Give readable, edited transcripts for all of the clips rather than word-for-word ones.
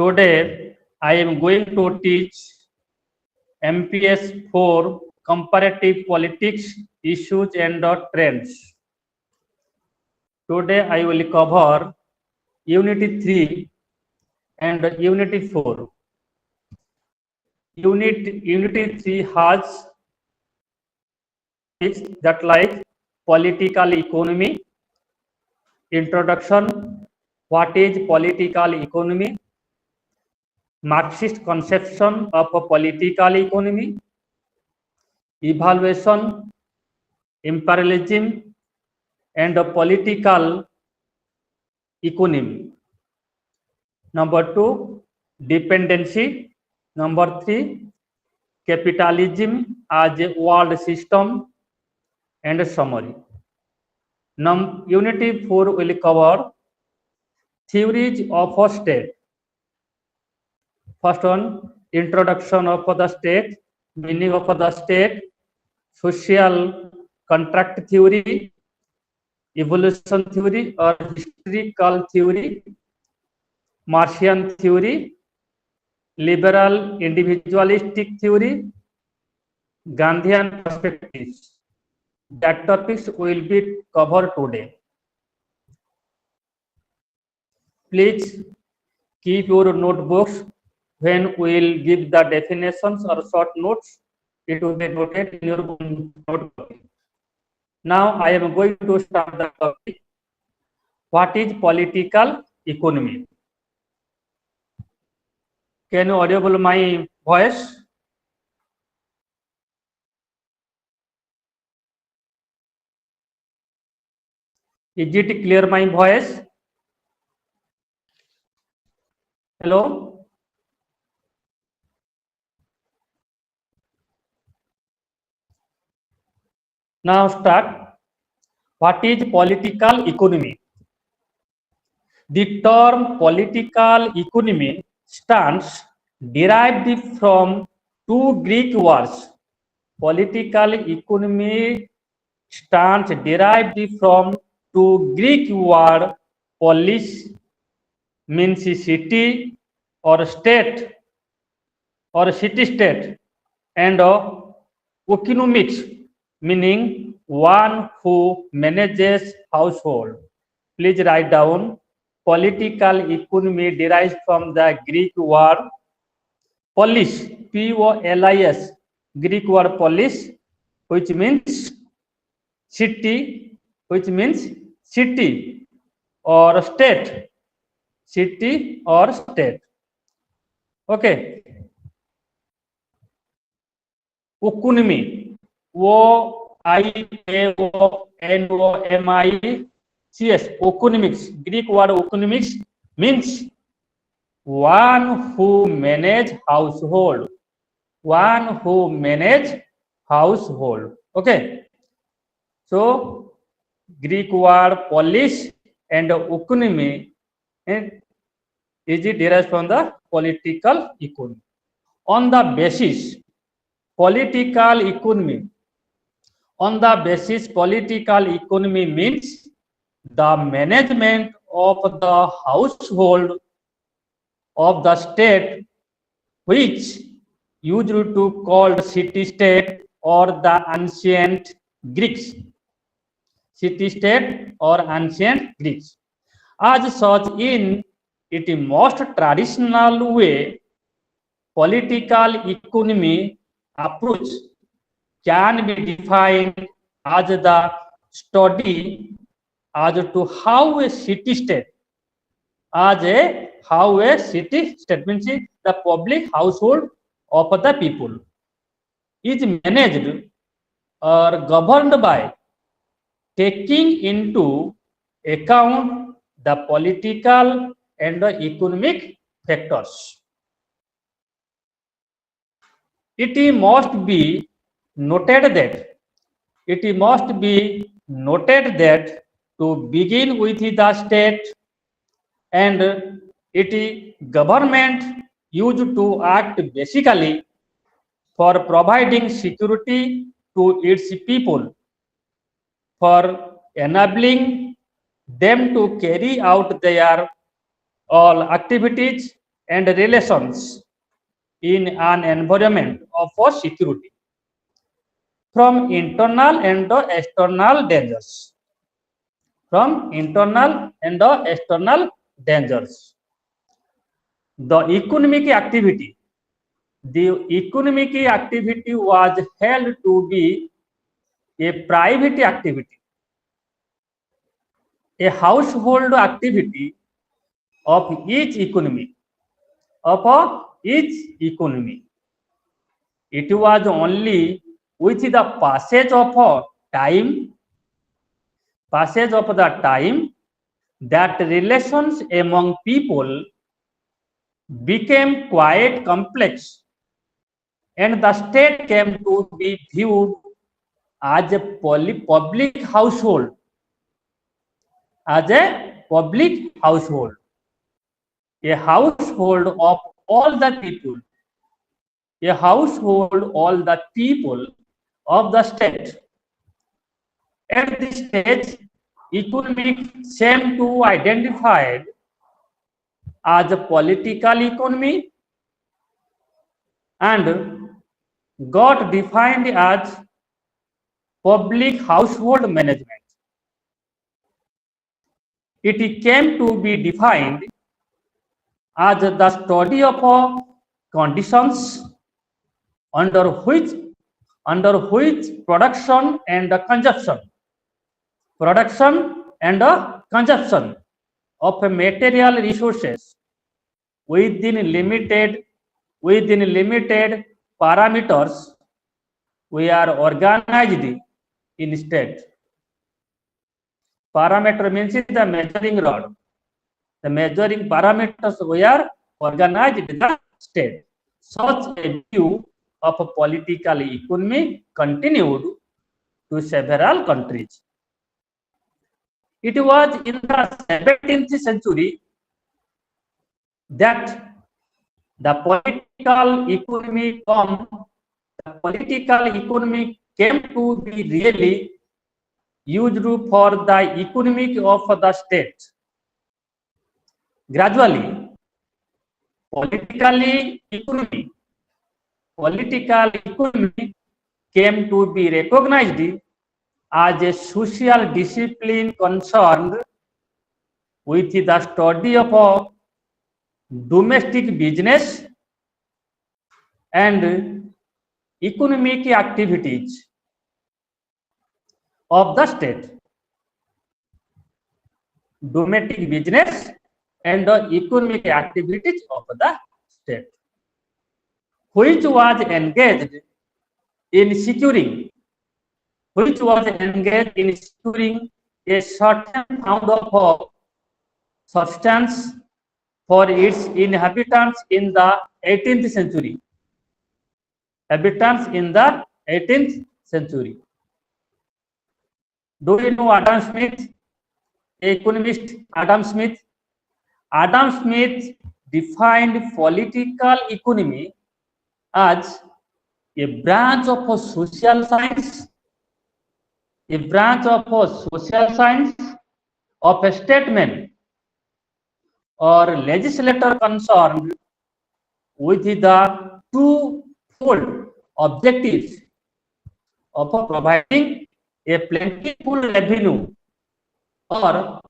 Today, I am going to teach MPS-4 comparative politics issues and trends. Today, I will cover Unit 3 and Unit 4. Unit 3 has topics that like political economy, introduction, what is political economy, Marxist conception of a political economy, evaluation, imperialism, and a political economy. Number 2, dependency. Number 3, capitalism as a world system, and a summary. Unit 4 will cover theories of a state. First one, introduction of the state, meaning of the state, social contract theory, evolution theory or historical theory, Marxian theory, liberal individualistic theory, Gandhian perspectives. That topics will be covered today. Please keep your notebooks when we will give the definitions or short notes. It will be noted in your notebook. Now I am going to start the topic. What is political economy? Can you audible my voice? Is it clear my voice? Hello? Now start. What is political economy? The term political economy stands derived from two Greek words. Political economy stands derived from two Greek words. Polis means city or state or city-state, and economics meaning one who manages household. Please write down. Political economy derives from the Greek word polis, P-O-L-I-S, Greek word polis, which means city, or state, city or state. Okay. Economy, O-I-A-O-N-O-M-I-C-S, economics, Greek word economics means one who manage household. One who manage household. Okay. So Greek word polis and economy is derived from the political economy. On the basis political economy. On the basis political economy means the management of the household of the state, which used to called city-state or the ancient Greeks. City-state or ancient Greeks. As such, in its most traditional way, political economy approach can be defined as the study as to how a city-state, means the public household of the people is managed or governed by taking into account the political and the economic factors. It must be noted that to begin with the state and its government used to act basically for providing security to its people, for enabling them to carry out their all activities and relations in an environment of security from internal and external dangers. From internal and external dangers. The economic activity was held to be a private activity, a household activity of each economy. It was only with the passage of the time that relations among people became quite complex, and the state came to be viewed as a public household, a household of all the people, of the state. At this stage, economic came to identified as a political economy and got defined as public household management. It came to be defined as the study of conditions under which production and consumption of material resources within limited parameters were organized in state. Parameter means the measuring rod. The measuring parameters were organized in the state. Such a view of a political economy continued to several countries. It was in the 17th century that the political economy came to be really used for the economic of the state. Gradually, political economy came to be recognized as a social discipline concerned with the study of domestic business and economic activities of the state. Domestic business and economic activities of the state, which was engaged in securing a certain amount of substance for its inhabitants in the 18th century. Do you know Adam Smith, economist Adam Smith? Adam Smith defined political economy as a branch of social science, of a statesman or legislator concerned with the twofold objectives of providing a plentiful revenue or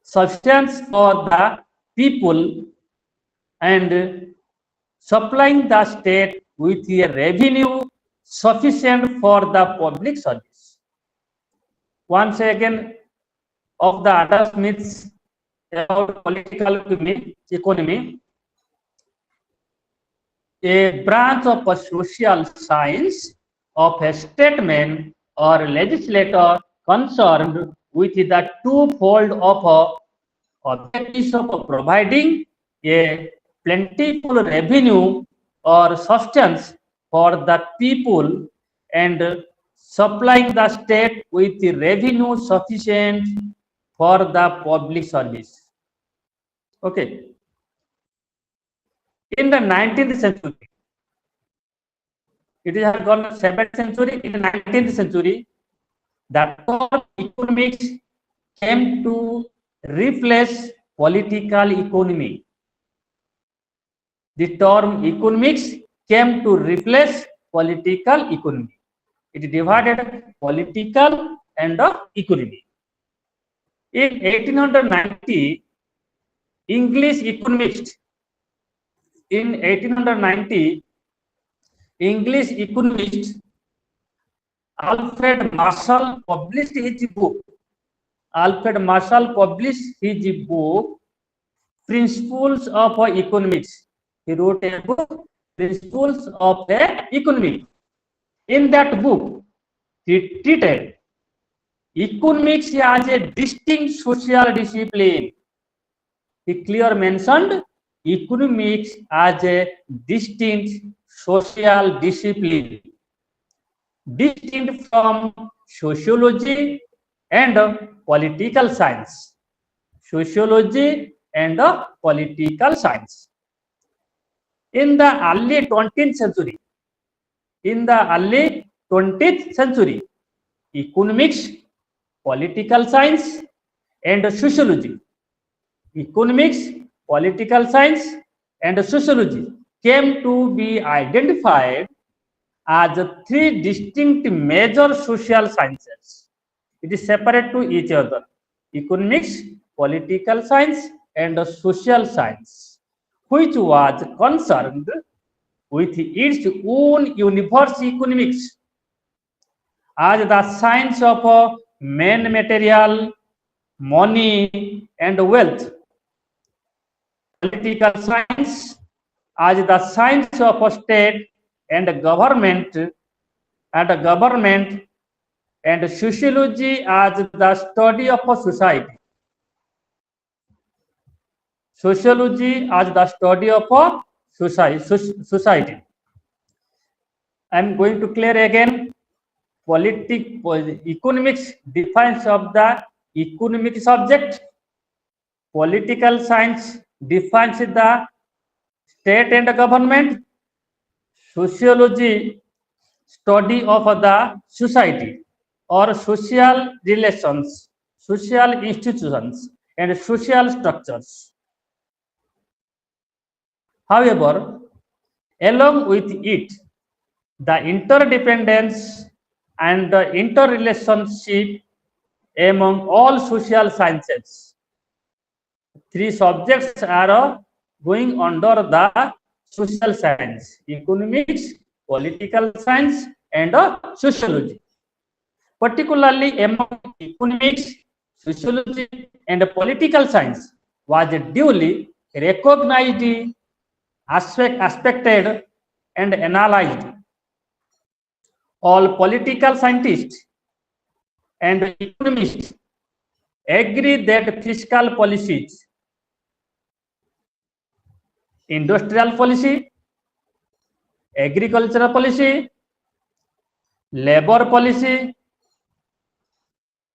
substance for the people and supplying the state with a revenue sufficient for the public service. Once again, of the Adam Smith's about political economy, a branch of a social science of a statesman or legislator concerned with the twofold of objectives of providing a plentiful revenue or substance for the people and supplying the state with the revenue sufficient for the public service. Okay. In the 19th century, it has gone 7th century. In the 19th century, the term economics came to replace political economy. The term economics came to replace political economy. It divided political and economy. In 1890, English economist in 1890, English economist Alfred Marshall published his book. Alfred Marshall published his book, Principles of Economics. He wrote a book, Principles of Economics. In that book, he treated economics as a distinct social discipline. He clearly mentioned economics as a distinct social discipline, distinct from sociology and political science. Sociology and political science. In the early 20th century, economics, political science, and sociology. Economics, political science, and sociology came to be identified as three distinct major social sciences. It is separate to each other. Economics, political science, and social science, which was concerned with its own universe economics as the science of man material, money, and wealth. Political science as the science of state and government, and sociology as the study of society. Sociology as the study of society. I am going to clear again. Economics defines of the economic subject. Political science defines the state and government. Sociology, study of the society or social relations, social institutions, and social structures. However, along with it, the interdependence and the interrelationship among all social sciences. Three subjects are going under the social science: economics, political science, and sociology. Particularly among economics, sociology, and political science was duly recognized, aspected, and analyzed. All political scientists and economists agree that fiscal policies, industrial policy, agricultural policy, labor policy,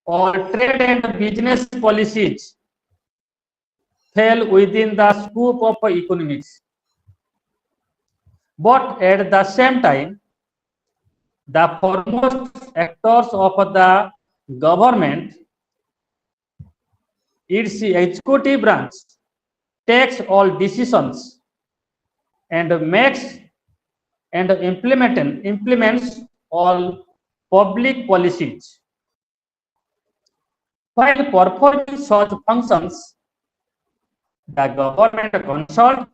or trade and business policies fell within the scope of economics. But at the same time, the foremost actors of the government, its executive branch, takes all decisions and makes and implements all public policies. While performing such functions, the government consults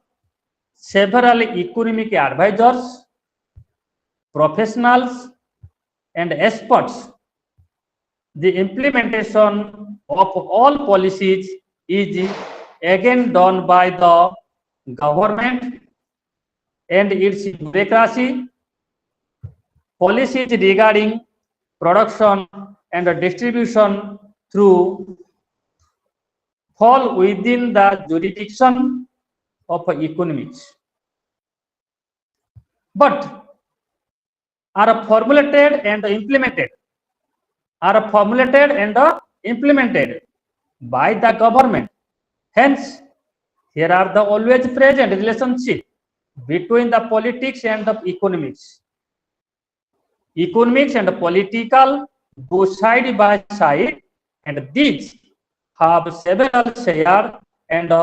several economic advisors, professionals, and experts. The implementation of all policies is again done by the government and its bureaucracy. Policies regarding production and distribution through fall within the jurisdiction of economics, but are formulated and implemented by the government. Hence, here are the always present relationship between the politics and the economics. Economics and political go side by side, and these have several shared and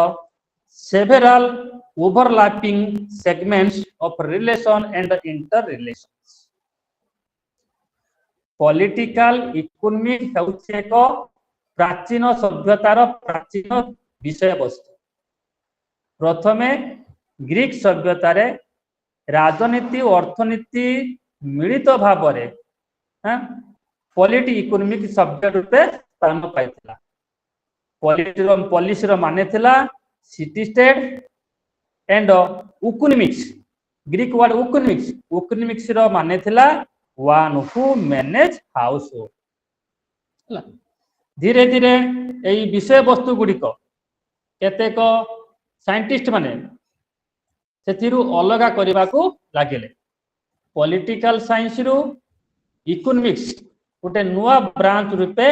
several overlapping segments of relation and interrelations. Political economy ହେଉଛି ଏକ ପ୍ରାଚୀନ ସଭ୍ୟତାର ପ୍ରାଚୀନ ବିଷୟବସ୍ତୁ। ପ୍ରଥମେ Greek ସଭ୍ୟତାରେ ରାଜନୀତି ଓ ଅର୍ଥନୀତି ମିଳିତ ଭାବରେ ପଲିଟି ଇକୋନୋମିକ ଶବ୍ଦ ରୂପେ ସ୍ଥାନ ପାଇଥିଲା। ପଲିସିର ମାନେ ଥିଲା city state and economics Greek word economics रो माने थिला one who manage household. धीरे धीरे एई विषय वस्तु गुड़िक केतेक साइंटिस्ट माने सेथिरु अलगा करबा को लागिले। पॉलिटिकल साइंस रु इकोनॉमिक्स गोटे नुआ ब्रांच रूपे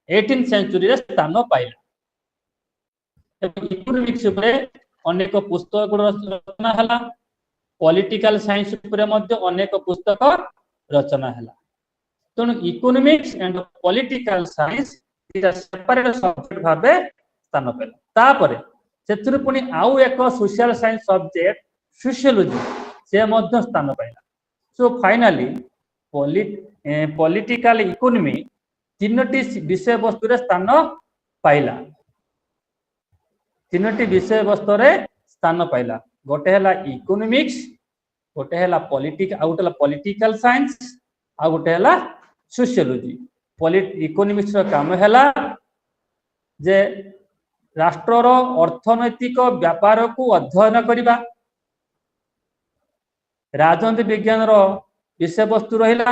18th सेंचुरी रे स्थान पाइला। इकोनॉमिक्स उपरे अनेक पुस्तक रचना हला। पॉलिटिकल साइंस उपरे मध्य अनेक पुस्तक रचना हला। तेणु इकोनॉमिक्स एंड पॉलिटिकल साइंस इटा सेपरेट सब्जेक्ट भाबे स्थान पेला। तापरे सेथिरु पुनी आउ एक सोशल साइंस सब्जेक्ट सोशियोलॉजी से मध्य स्थान पाइला। सो फाइनली पॉलिटिकल इकोनॉमी तीनोटी विषय वस्तु रे स्थान पाइला। तीनोटी विषय वस्तु रे स्थान पाइला। गोटे हला इकोनॉमिक्स, गोटे हला पॉलिटिकल साइंस, आ गोटे हला सोशियोलॉजी। इकोनॉमिक्स रो काम हला जे राष्ट्र रो अर्थनैतिक व्यापार को अध्ययन करिबा। राजनीति विज्ञान रो विषय वस्तु रहिला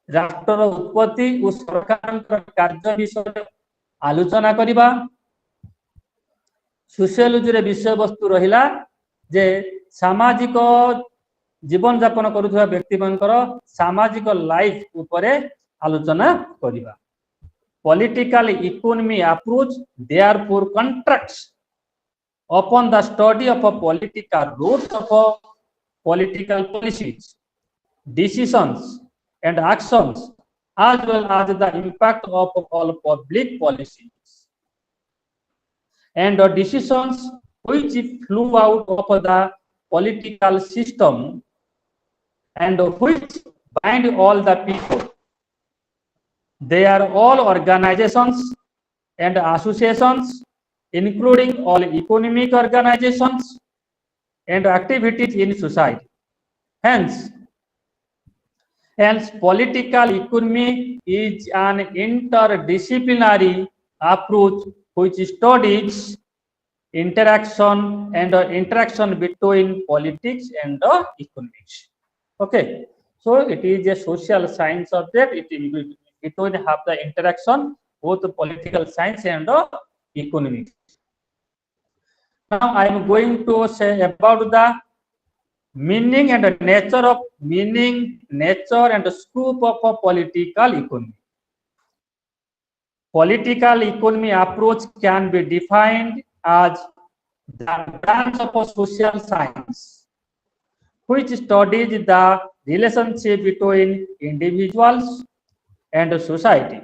राष्ट्र रो उत्पत्ति और सरकार कार्य विषय आलोचना करिबा। सोशियोलॉजी रे विषय वस्तु रहिला जे सामाजिक जीवन यापन करुवा व्यक्ति मानकर सामाजिक लाइफ उपरे आलोचना करिबा। Political economy approach therefore contracts upon the study of a political roots of a political policies, decisions and actions, as well as the impact of all public policies and the decisions which flew out of the political system and which bind all the people. They are all organizations and associations, including all economic organizations and activities in society. Hence, political economy is an interdisciplinary approach which studies interaction between politics and economics. Okay, so it is a social science subject. It will have the interaction both political science and economics. Now I am going to say about the meaning and nature and scope of a political economy. Political economy approach can be defined as the branch of a social science which studies the relationship between individuals and society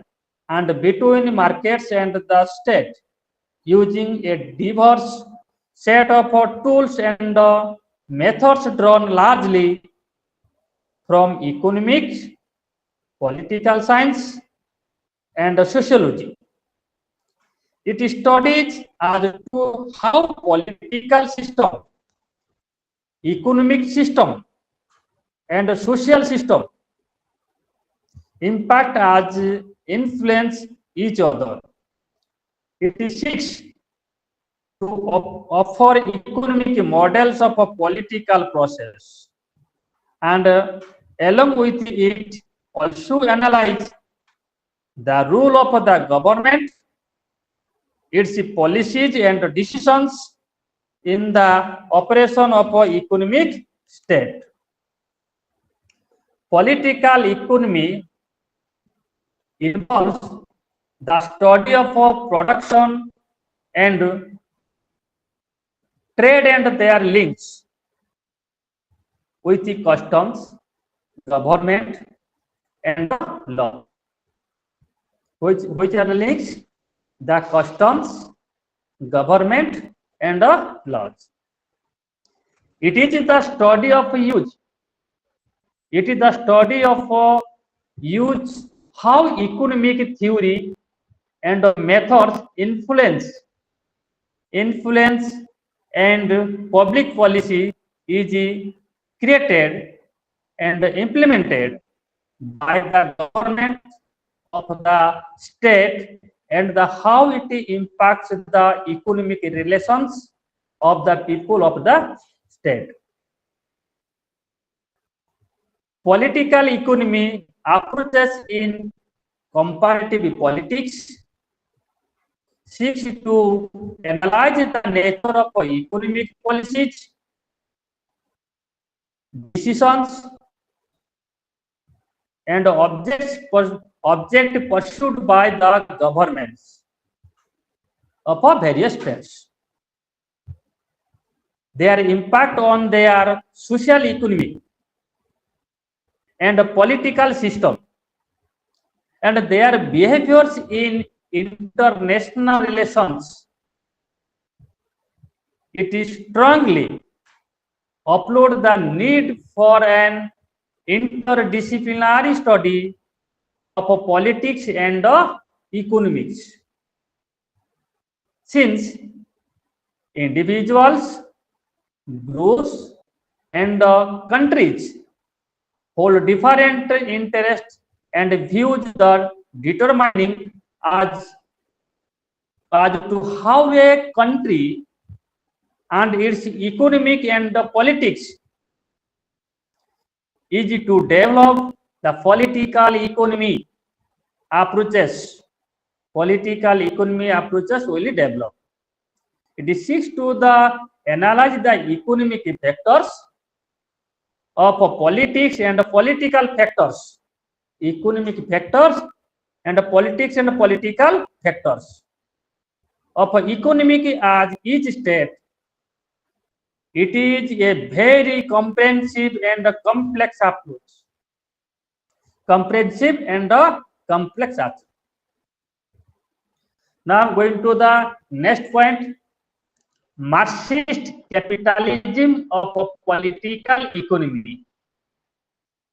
and between markets and the state, using a diverse set of tools and methods drawn largely from economics, political science, and sociology. It studies as to how political system, economic system, and social system impact as influence each other. It seeks to offer economic models of a political process and along with it also analyze the role of the government, its policies and decisions in the operation of an economic state. Political economy involves the study of production and trade and their links with the customs, government, and law. Which are the links? The customs, government, and laws. It is the study of use. It is the study of use how economic theory and methods influence and public policy is created and implemented by the government of the state and the how it impacts the economic relations of the people of the state. Political economy approaches in comparative politics seeks to analyze the nature of economic policies, decisions, and object pursued by the governments of various states. Their impact on their social economy and political system and their behaviors in international relations. It is strongly upload the need for an interdisciplinary study of politics and economics. Since individuals, groups, and countries hold different interests and views that determining as to how a country and its economic and politics is to develop the political economy approaches. Political economy approaches will develop. It seeks to analyze the economic factors of politics and political factors, economic factors and politics and political factors of economic as each state. It is a very comprehensive and complex approach. Comprehensive and complex approach. Now going to the next point. Marxist capitalism of political economy.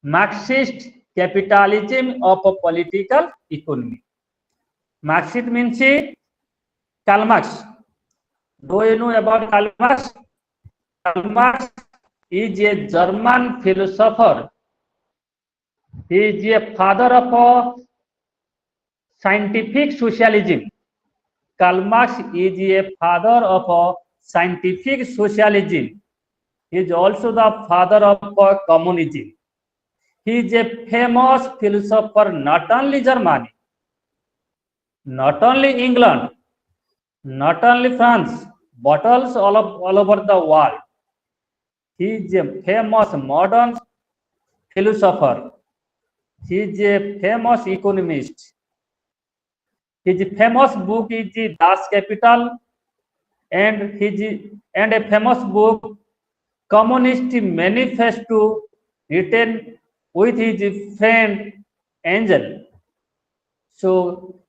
Marxist capitalism of political economy. Marxist means Karl Marx. Do you know about Karl Marx? Karl Marx is a German philosopher. He is a father of scientific socialism. Karl Marx is a father of scientific socialism. He is also the father of communism. He is a famous philosopher not only Germany, not only England, not only France, but also all over the world. He is a famous modern philosopher. He is a famous economist. His famous book is Das Kapital and a famous book Communist Manifesto written with his friend Angel. So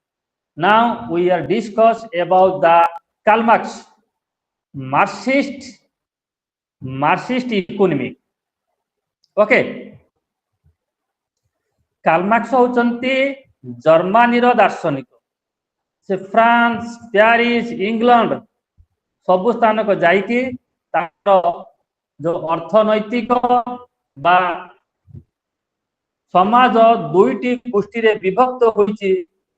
now we are discuss about the Karl Marx, Marxist economy. Okay. Karl Marx होचंती Germany रो दार्शनिक से France Paris England सब स्थान को जाइकी जो अर्थनैतिक बा समाज दुईटी गोष्ठी रे विभक्त होईची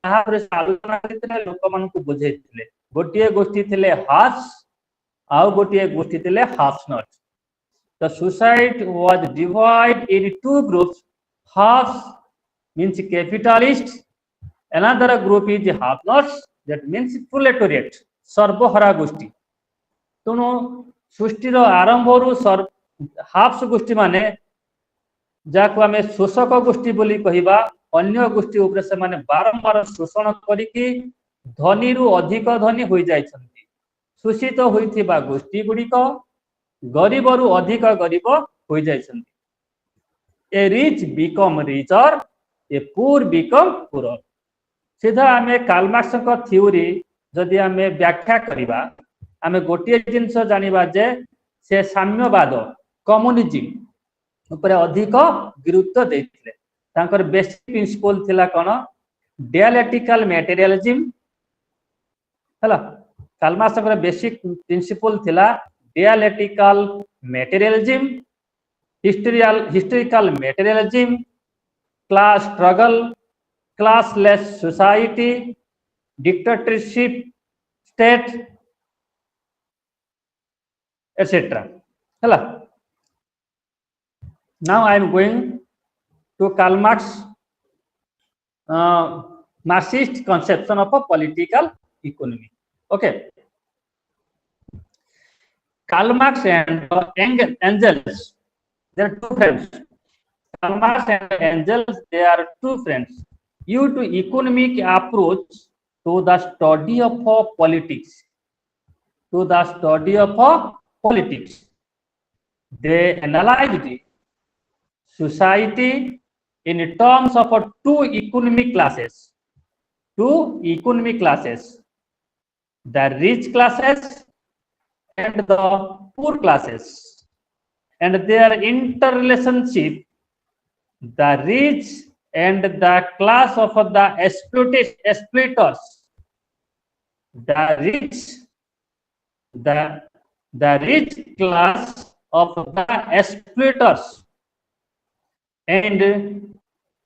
आलोचना करथिले लोक मानकु बुझेइथिले गोटिए गोष्ठी थिले हास आउ गोटिए गोष्ठी थिले हासनट the society was divide in two groups हास means capitalist, another group is have-nots, that means proletariat, सर्वहरा गोष्ठी तेणु सृष्टि आरंभ हाफ्स गोष्ठी माने जाको आमे शोषक गोष्ठी बोली कहिबा अन्य गोष्ठी उपरे से माने बारंबार शोषण करिकी धनी रु अधिक धनी होई जाइछन्ती शोषित होइथिबा गोष्ठी गुडीक गरीब रु अधिक गरीब होई जाइछन्ती a rich become richer a poor become poor सीधा आमे कार्ल मार्क्स को थ्योरी जदि आमे व्याख्या करिबा आमे गोटिए जिंस जानिबा जे से साम्यवाद कम्युनिज्म ऊपर अधिक गुरुत्व देथिले तांकर बेसिक प्रिंसिपल थिला कोन डायलेक्टिकल मटेरियलिज्म हला कार्ल मार्क्सर बेसिक प्रिंसिपल थिला dialectical materialism historical materialism class struggle classless society dictatorship state etc. Hello. Now I am going to Karl Marx Marxist conception of a political economy. Okay. Karl Marx and Engels, they are two friends. Karl Marx and Engels, they are two friends. Due to economic approach to the study of politics, they analyzed the society in terms of two economic classes, the rich classes and the poor classes, and their interrelationship, the rich and the class of the exploiters, the rich class of the exploiters, and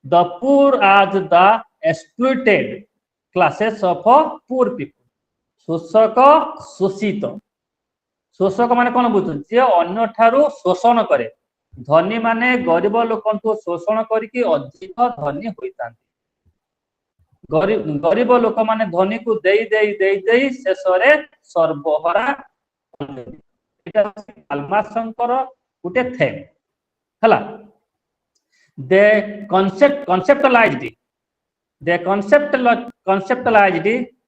the poor as the exploited classes of poor people. शोषक शोषित शोषक माने कोन बुझु जे अन्य ठारू शोषण करे धनी माने गरीब लोकंतु शोषण करिकि अधिक धनी होइतांती गरीब लोक माने धनी को देई देई देई देई शेषरे सर्वहरा एटा कार्ल मार्क्संकर गुटे थेम हला they conceptualized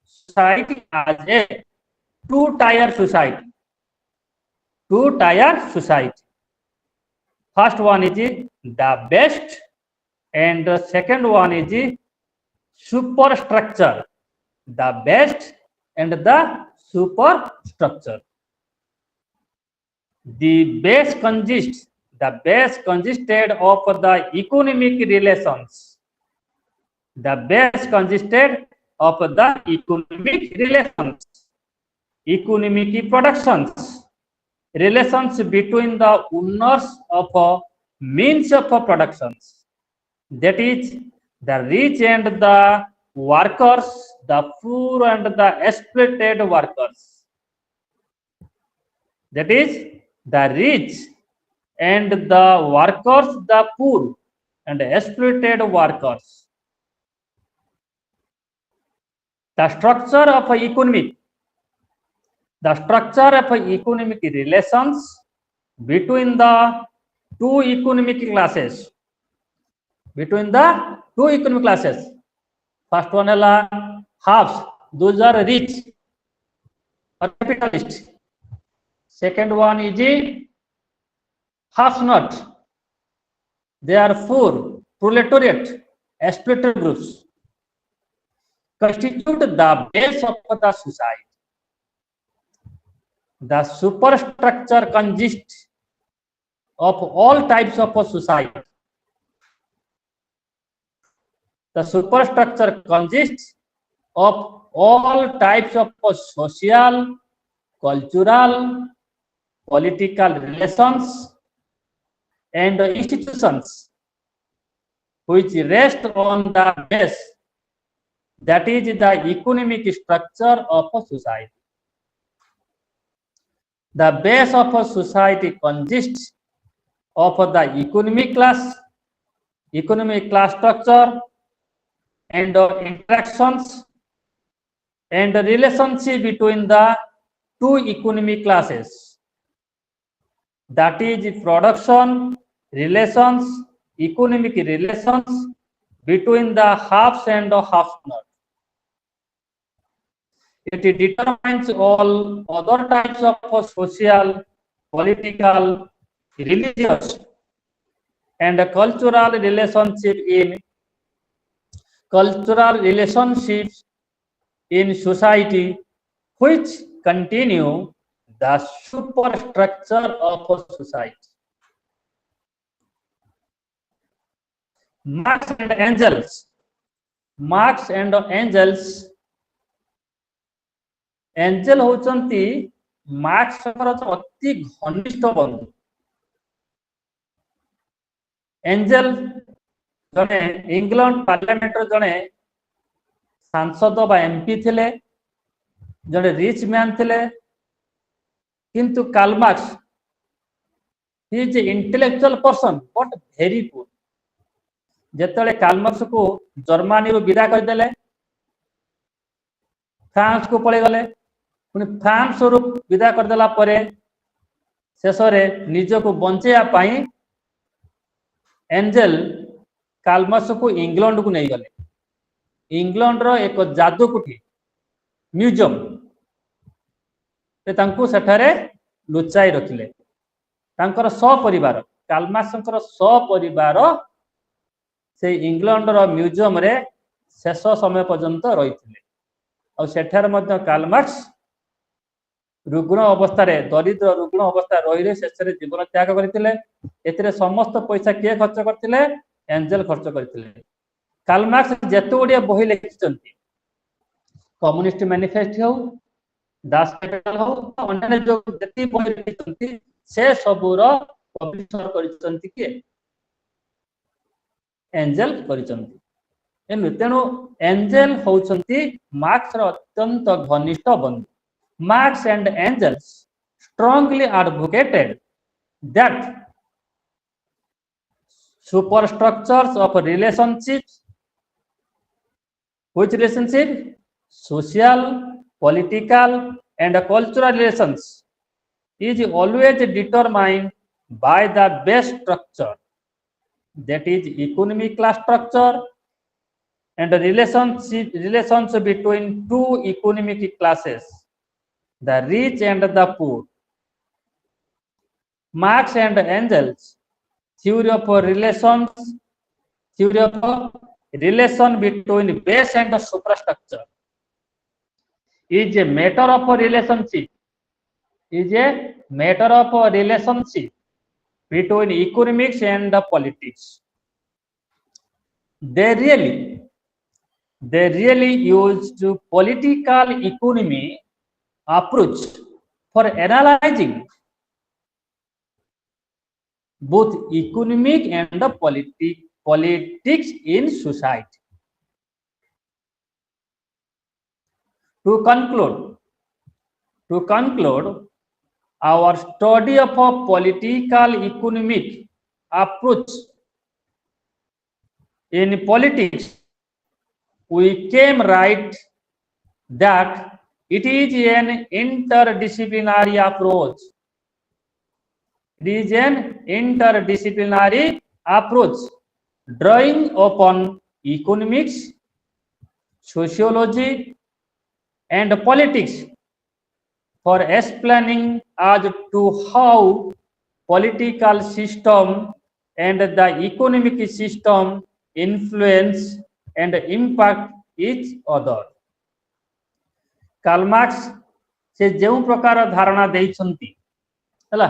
society as a two-tier society. First one is the best and the second one is superstructure. The best and the superstructure. The base consisted of the economic relations. Economic productions, relations between the owners of means of productions, that is the rich and the workers, the poor and the exploited workers, that is the rich and the workers, the poor and exploited workers. The structure of economic relations between the two economic classes. First one is halves, those are rich or capitalist. Second one is half not, they are poor, proletariat, exploited groups, constitute the base of the society. The superstructure consists of all types of society. The superstructure consists of all types of social, cultural, political relations and institutions which rest on the base, that is the economic structure of a society. The base of a society consists of the economic class structure and interactions and the relationship between the two economic classes, that is production relations, economic relations between the halves and the half not. It determines all other types of social, political, religious and cultural relationships in society which continue the superstructure of a society. Marx and Engels. Marx and Engels. Engel होचंती Marx अति घनिष्ठ बंधु. Angel जने England parliament जने सांसद बा MP थिले, जने रिच मैन थिले, किंतु Karl Marx he is intellectual person but very poor. जेतले कार्ल मार्क्स को जर्मनी रो विदा कर देले, फ्रांस को पळे गले, पुनी फ्रांस रो विदा कर देला परे शेष रे निज को बंचेया पाई एंजेल कार्ल मार्क्स को इंग्लैंड को नहीं गले. इंग्लैंड रो एक जादूकुटी म्यूजियम तांको सेठारे लुचाई रखिले. तांकर सपरिवार कार्ल मार्क्संकर सपरिवार से इंग्लैंड रो म्यूजियम रे शेष समय पर्यंत रहिथिले. और सेठार मध्य कार्ल मार्क्स रुग्ण अवस्था रे, दरिद्र रुग्ण अवस्था रही शेष रे जीवन त्याग करथिले. एथिरे समस्त पैसा के खर्च करथिले? एंजेल खर्च करथिले. कार्ल मार्क्स जेते ओडिया बही लिखिचंती, कम्युनिस्ट मैनिफेस्टो हो, दास कैपिटल हो, अन्य जो जति बही लिखिचंती से सबुर पब्लिशर करिचंती के एंजेल करिचंती. तेणु एंजेल होचंती मार्क्स रो अत्यंत घनिष्ठ बंधु. Marx and Engels strongly advocated that superstructures of relationships, which relationship, social, political and cultural relations, is always determined by the base structure, that is economic class structure, and the relations between two economic classes, the rich and the poor. Marx and Engels theory of relation between base and the superstructure is a matter of relationship, between economics and the politics. They really used political economy approach for analyzing both economic and the politics in society. To conclude, our study of a political economic approach in politics, we came right that it is an interdisciplinary approach. It is an interdisciplinary approach drawing upon economics, sociology, and politics for explaining as to how political system and the economic system influence and impact each other. Karl Marx से जो प्रकार धारणा देइछंती हला,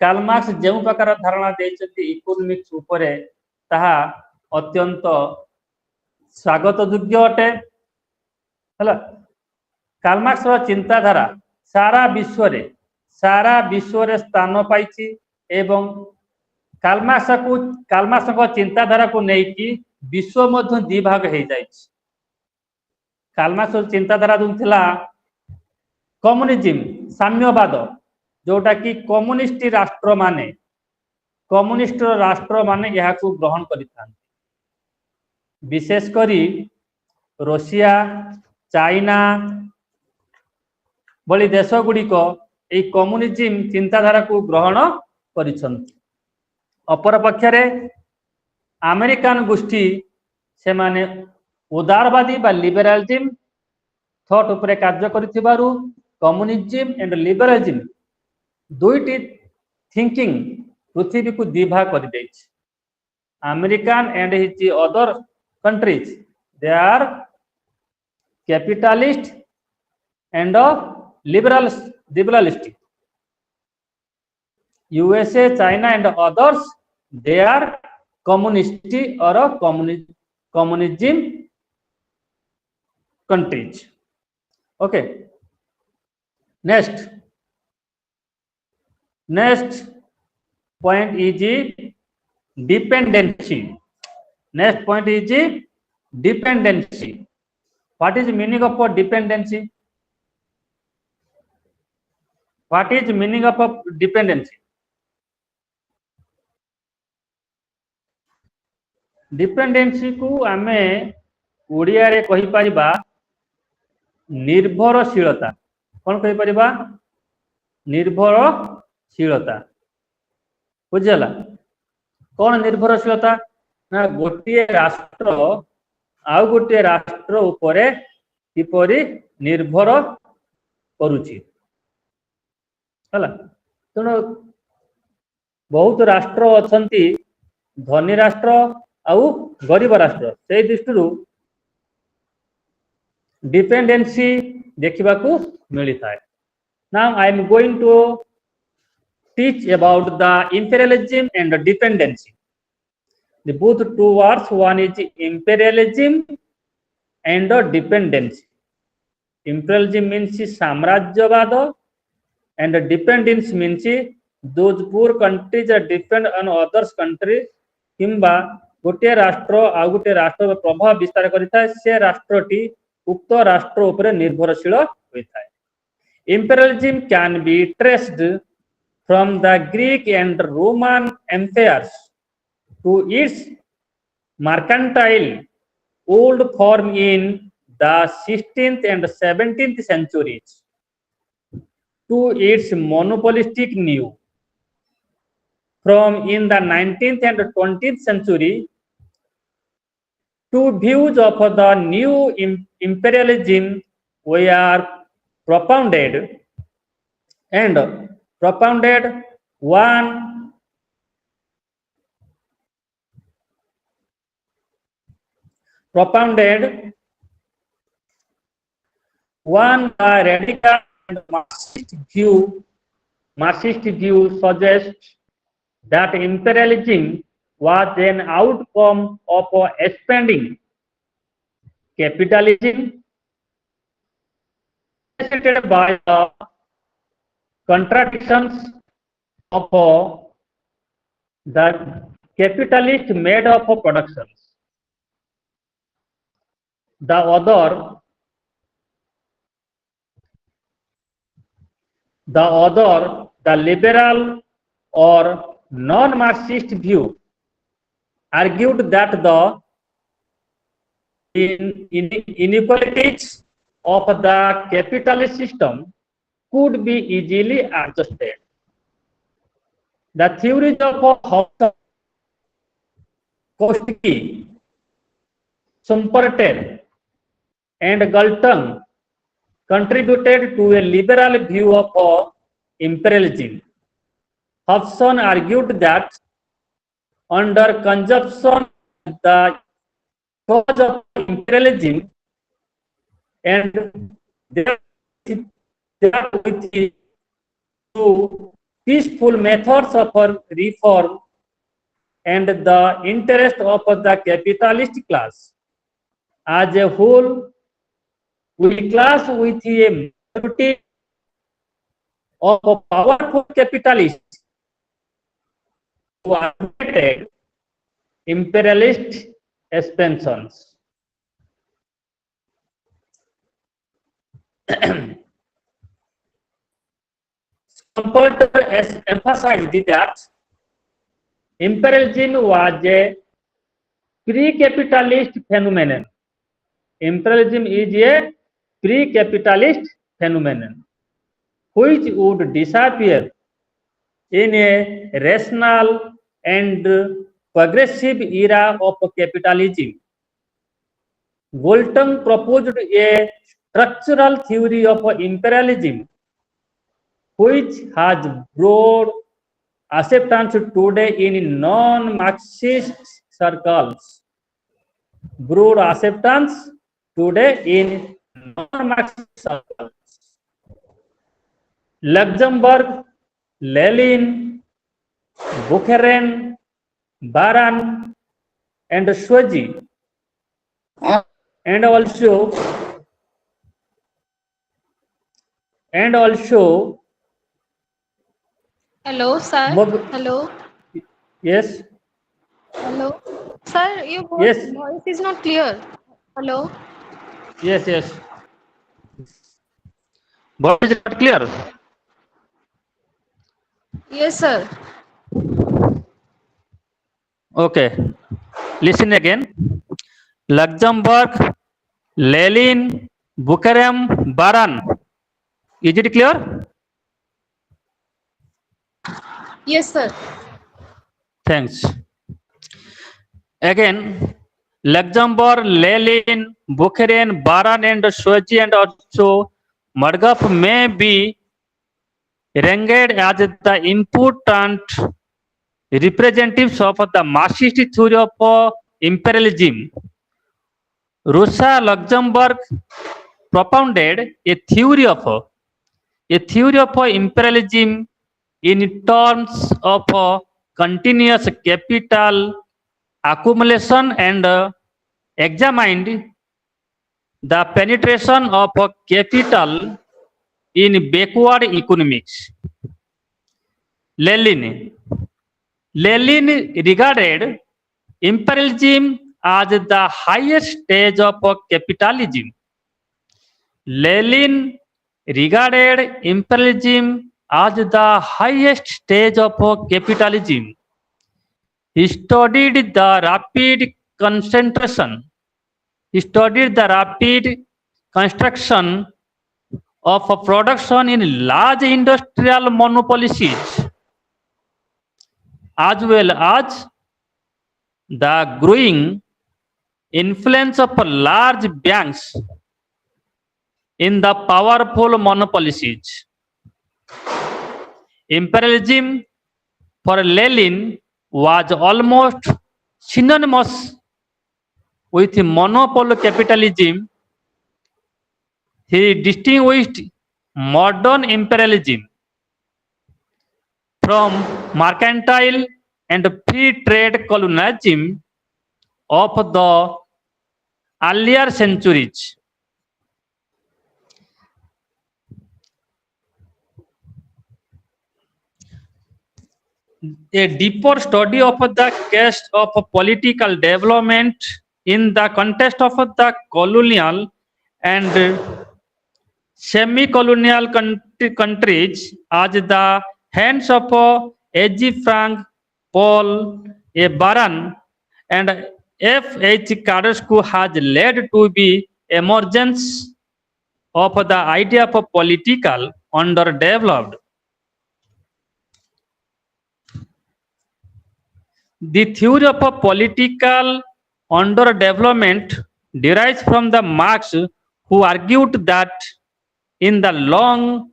Karl Marx जो प्रकार धारणा देइछंती economics उपरे ताहा अत्यंत स्वागत योग्य अटे हला. कार्ल मार्क्स रो चिंताधारा सारा विश्व रे स्थान पाइछि एवं कार्ल मार्क्स को चिंताधारा को नेकी विश्व मध्य दि भाग हे जाइछि. कार्ल मार्क्स चिंताधारा जो थिला कम्युनिज्म, साम्यवाद, जोटा कि कम्युनिस्ट राष्ट्र माने यह को ग्रहण करिथान. विशेष करी रशिया, चाइना भली देश गुड़िक ए कम्युनिज्म चिंताधारा को ग्रहण करिसंती. अपर पक्षरे अमेरिकन गोष्ठी से माने उदारवादी बा लिबरालिज्म थॉट उपरे कार्य करिथिबारु कम्युनिज्म एंड लिबरालिज्म दुईटी थिंकिंग पृथ्वी को दिभाग कर देछि. American and his other countries they are capitalist and liberalistic. USA, China, and others, they are communist or a communism countries. Okay. Next point is the dependency. Next point is the dependency. What is the meaning of a dependency? What is the meaning of a dependency? Dependency को आमे ओडिया रे कहि परिबा निर्भरशीलता. कौन कहि परिबा? निर्भरशीलता. बुझला? कौन निर्भरशीलता? ना गोटे राष्ट्र आउ गोटे राष्ट्र उपरे किपरि निर्भर करूची. हला तेणु बहुत राष्ट्र अछंती धनी राष्ट्र आउ गरीब राष्ट्र से दृष्टि डिपेंडेंसी देखा मिली था. Now I am going to teach about the imperialism and dependency. The both two words, one is imperialism and dependency. Imperialism means साम्राज्यवाद and dependence means those poor countries that depend on others country किंबा गोटे राष्ट्र आ गोटे राष्ट्र प्रभाव विस्तार करिता से राष्ट्रटी उक्त राष्ट्र उपरे निर्भरशील होइता. Imperialism can be traced from the Greek and Roman empires to its mercantile old form in the 16th and 17th centuries to its monopolistic new from in the 19th and 20th century to views of the new imperialism were propounded one radical and Marxist view suggests that imperialism was an outcome of expanding capitalism necessitated by the contradictions of the capitalist made of productions. The liberal or non-Marxist view argued that the inequalities of the capitalist system could be easily adjusted. The theories of Kautsky, Schumpeter, and Galton contributed to a liberal view of imperialism. Hobson argued that under consumption, the cause of imperialism and with to peaceful methods of reform and the interest of the capitalist class as a whole will clash with a majority of powerful capitalists who advocated imperialist expansions. Schumpeter has emphasized that imperialism was a pre-capitalist phenomenon. Imperialism is a pre-capitalist phenomenon which would disappear in a rational and progressive era of capitalism. Galton proposed a structural theory of imperialism which has broad acceptance today in non-Marxist circles. Broad acceptance today in non-Marxist circles. Luxemburg, Lenin, Bukharan, Baran, and Swaji, and also Hello, sir. Mob. Hello. Yes, Hello. Sir, your yes, voice is not clear. Hello. yes. Voice is not clear. Yes, sir. Okay, listen again. Luxembourg, Lalin, Bukharam, Baran. Is it clear? Yes, sir. Thanks. Again, Luxembourg, Lalin, Bukharan, Baran, and Sochi, and also Madgaf may be ranked as the important representatives of the Marxist theory of imperialism. Rosa Luxemburg propounded a theory of imperialism in terms of continuous capital accumulation and examined the penetration of capital in backward economics. Lenin. Lenin regarded imperialism as the highest stage of capitalism. Lenin regarded imperialism as the highest stage of capitalism. He studied the rapid concentration. He studied the rapid construction of production in large industrial monopolies, as well as the growing influence of large banks in the powerful monopolies. Imperialism for Lenin was almost synonymous with monopoly capitalism. He distinguished modern imperialism from mercantile and free trade colonialism of the earlier centuries. A deeper study of the case of political development in the context of the colonial and semi-colonial countries as the hands of A.G. Frank, Paul A. Baran, and F.H. Carrasco has led to the emergence of the idea of political underdeveloped. The theory of political underdevelopment derives from the Marx, who argued that in the long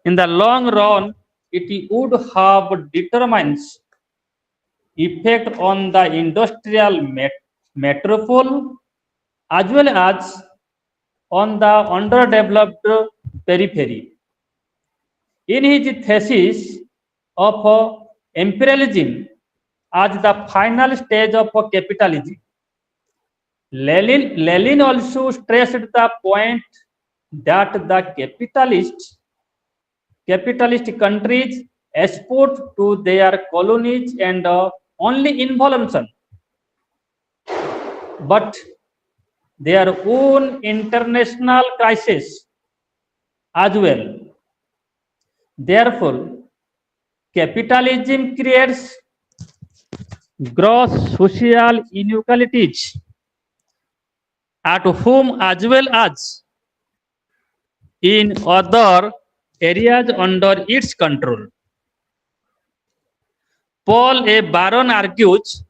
run it would have determines effect on the industrial metropole as well as on the underdeveloped periphery. In his thesis of imperialism as the final stage of capitalism, Lenin also stressed the point that the capitalist countries export to their colonies and only in volume, but their own international crisis as well. Therefore, capitalism creates gross social inequalities at home as well as in other areas under its control. Paul A. Baron argues,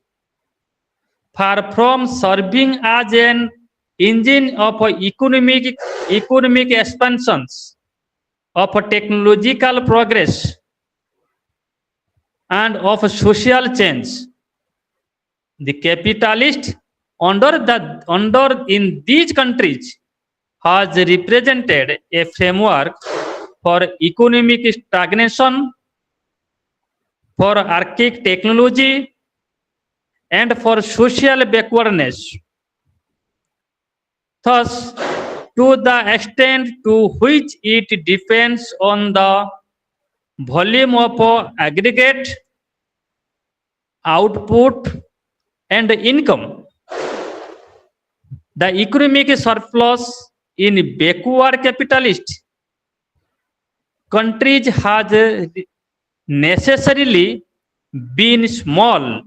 far from serving as an engine of economic expansions, of technological progress, and of social change, the capitalist under in these countries has represented a framework for economic stagnation for archaic technology, and for social backwardness. Thus, to the extent to which it depends on the volume of aggregate output and income, the economic surplus in backward capitalist countries has necessarily been small,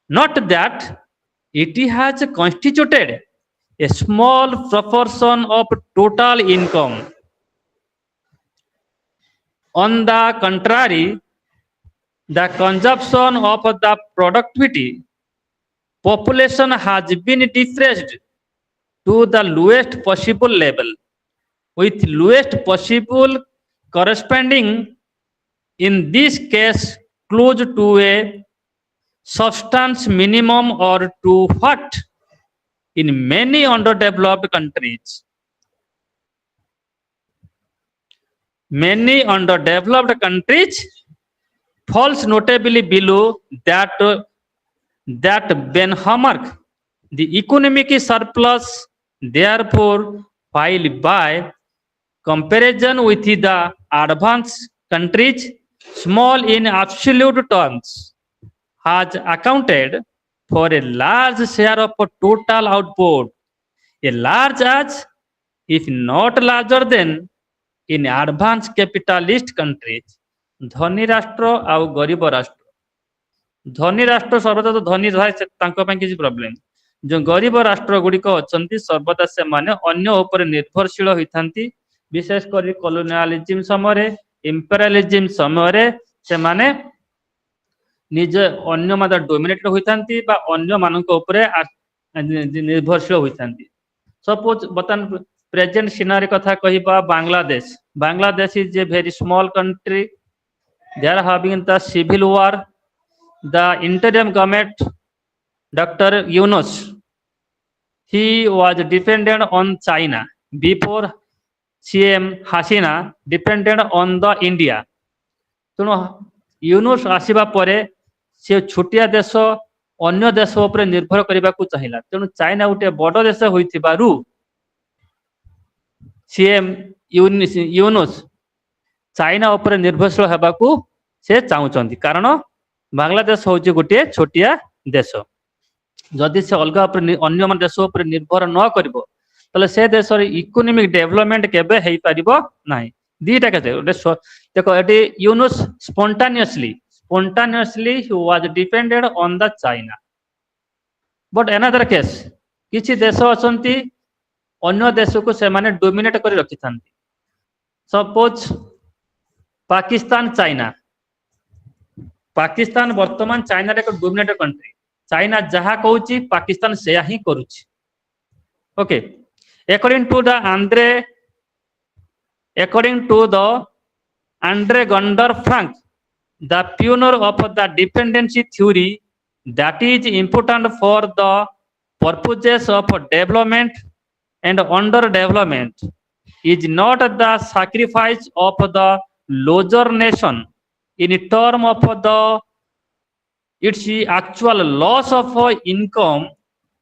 not that it has constituted a small proportion of total income. On the contrary, the consumption of the productivity population has been depressed to the lowest possible level, with lowest possible corresponding in this case close to a substance minimum or to what in many underdeveloped countries. Many underdeveloped countries falls notably below that benchmark. The economic surplus, therefore, while by comparison with the advanced countries, small in absolute terms, has accounted for a large share of total output, a large as, if not larger than, in advanced capitalist countries. ଧନୀ ରାଷ୍ଟ୍ର ଆଉ ଗରିବ ରାଷ୍ଟ୍ର, ଧନୀ ରାଷ୍ଟ୍ର ସର୍ବଦା ତ ଧନୀ ରହେ, ତାଙ୍କ ପାଇଁ କିଛି ପ୍ରୋବ୍ଲେମ। ଯୋଉ ଗରିବ ରାଷ୍ଟ୍ର ଗୁଡିକ ଅଛନ୍ତି ସର୍ବଦା ସେମାନେ ଅନ୍ୟ ଉପରେ ନିର୍ଭରଶୀଳ ହୋଇଥାନ୍ତି। ବିଶେଷ କରି କଲୋନିଆଲିଜିମ ସମୟରେ, ଇମ୍ପେରିଆଲିଜିମ ସମୟରେ ସେମାନେ ନିଜ ଅନ୍ୟ ମାନେ ଡୋମିନେଟେଡ ହୋଇଥାନ୍ତି ବା ଅନ୍ୟ ମାନଙ୍କ ଉପରେ ନିର୍ଭରଶୀଳ ହୋଇଥାନ୍ତି। ସପୋଜ ବର୍ତ୍ତମାନ ପ୍ରେଜେଣ୍ଟ ସିନାରୀ କଥା କହିବା, Bangladesh. Bangladesh is a very small country. They are having the civil war. The interim government, Dr. Yunus, he was dependent on China. Before CM Hasina depended on the India. ତେଣୁ ୟୁନୁସ ଆସିବା ପରେ ସେ ଛୋଟିଆ ଦେଶ ଅନ୍ୟ ଦେଶ ଉପରେ ନିର୍ଭର କରିବାକୁ ଚାହିଁଲା। ତେଣୁ ଚାଇନା ଗୋଟେ ବଡ ଦେଶ ହୋଇଥିବାରୁ ସିଏମ ୟୁନୁସ ଚାଇନା ଉପରେ ନିର୍ଭରଶୀଳ ହେବାକୁ ସେ ଚାହୁଁଛନ୍ତି, କାରଣ ବାଂଲାଦେଶ ହଉଛି ଗୋଟିଏ ଛୋଟିଆ ଦେଶ। ଯଦି ସେ ଅଲଗା ଉପରେ ଅନ୍ୟ ଦେଶ ଉପରେ ନିର୍ଭର ନ କରିବ ତାହେଲେ ସେ ଦେଶର ଇକୋନୋମିକ ଡେଭଲପମେଣ୍ଟ କେବେ ହେଇପାରିବ ନାହିଁ। ଦିଟା କେତେ ଗୋଟେ ଦେଖ, ଏଠି Yunus spontaneously he was dependent on the China. But another case, କିଛି ଦେଶ ଅଛନ୍ତି ଅନ୍ୟ ଦେଶକୁ ସେମାନେ ଡୋମିନେଟ କରି ରଖିଥାନ୍ତି। Suppose Pakistan, China. ପାକିସ୍ତାନ ବର୍ତ୍ତମାନ ଚାଇନାର ଏକ ଡୋମିନେଟେଡ କଣ୍ଟ୍ରି। ଚାଇନା ଯାହା କହୁଛି ପାକିସ୍ତାନ ସେୟା ହିଁ କରୁଛି। Okay, according to the Andre Gunder Frank, the pioneer of the dependency theory that is important for the purposes of development and underdevelopment is not the sacrifice of the larger nation in terms of its actual loss of income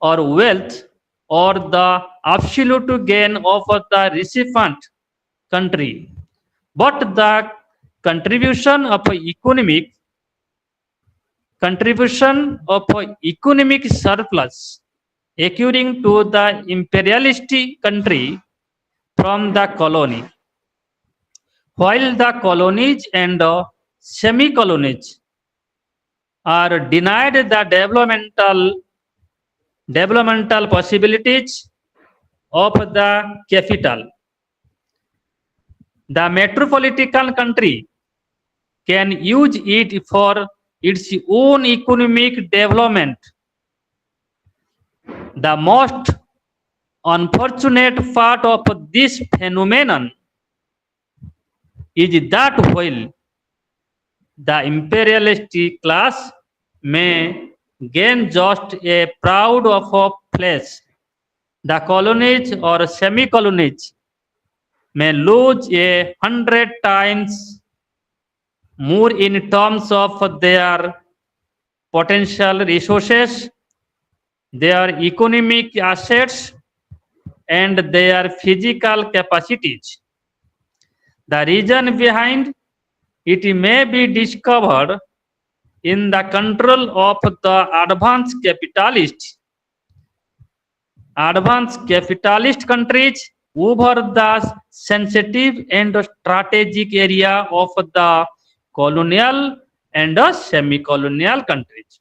or wealth or the absolute gain of the recipient country, but the contribution of economic surplus accruing to the imperialistic country from the colony, while the colonies and semi-colonies are denied the developmental possibilities of the capital. The metropolitan country can use it for its own economic development. The most unfortunate part of this phenomenon is that while the imperialistic class may gain just a proud of a place, the colonies or semi-colonies may lose 100 times more in terms of their potential resources, their economic assets, and their physical capacities. The reason behind it may be discovered in the control of the advanced capitalist countries over the sensitive and strategic area of the colonial and semi-colonial countries.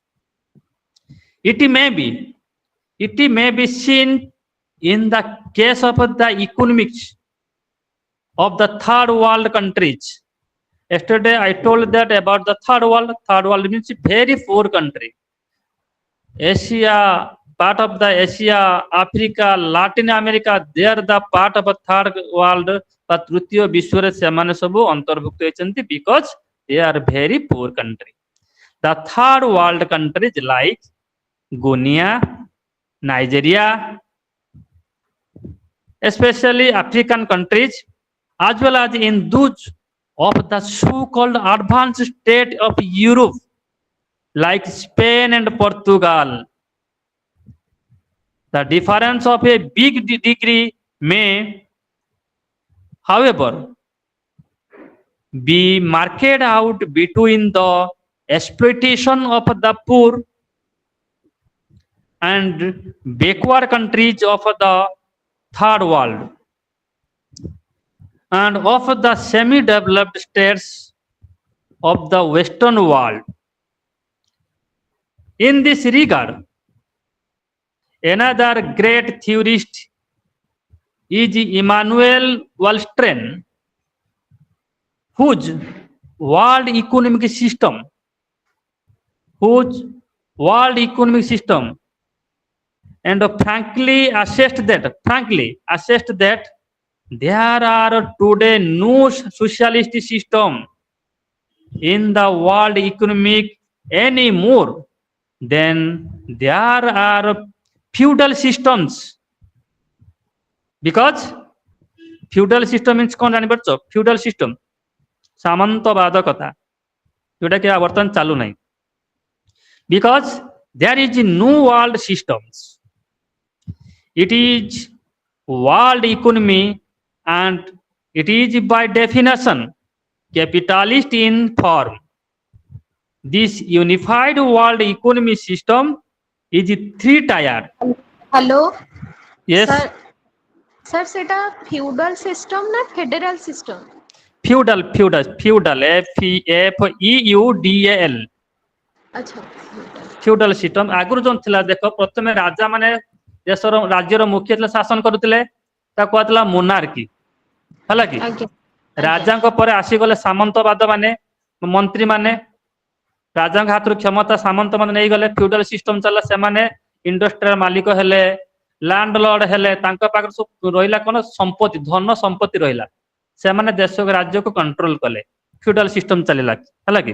It may be it may be seen in the case of the economics of the third world countries. Yesterday I told that about the third world. Third world means very poor country. Asia, part of the Asia, Africa, Latin America, they are the part of a third world. ବା ତୃତୀୟ ବିଶ୍ୱରେ ସେମାନେ ସବୁ ଅନ୍ତର୍ଭୁକ୍ତ ହେଇଛନ୍ତି because they are very poor country. The third world countries like Guinea, Nigeria, especially African countries, as well as in those of the so-called advanced state of Europe, like Spain and Portugal. The difference of a big degree may, however, be marked out between the exploitation of the poor and backward countries of the third world and of the semi-developed states of the Western world. In this regard, another great theorist is Immanuel Wallström, whose world economic system and frankly assessed that there are today no socialist system in the world economic any more than there are feudal systems. Because feudal system means कौन जानी पड़चो? Feudal system सामंतवाद कथा जोटा कि वर्तमान चालू नहीं. Because there is no world systems. It is world economy and it is by definition capitalist in form. This unified world economy system is three-tiered. Hello. Yes. Sir, सेटा feudal system ना federal system? Feudal, FEUDAL. अच्छा. Feudal system आगुर जो थिला देखो प्रथमे राजा माने देशर राज्यर मुख्य थिला शासन करुथिले ता कहतला मोनार्की हला कि राजा को परे आसी गले सामंतवाद माने मंत्री माने राजा हाथ क्षमता सामंत माने नहीं गले फ्यूडल सिस्टम चला से माने इंडस्ट्रियल मालिक हेले लैंडलॉर्ड हेले तांका पाकर सब रहिला कोन संपत्ति धन संपत्ति रहिला से माने देश को राज्य को कंट्रोल कले फ्यूडल सिस्टम चलेला हला कि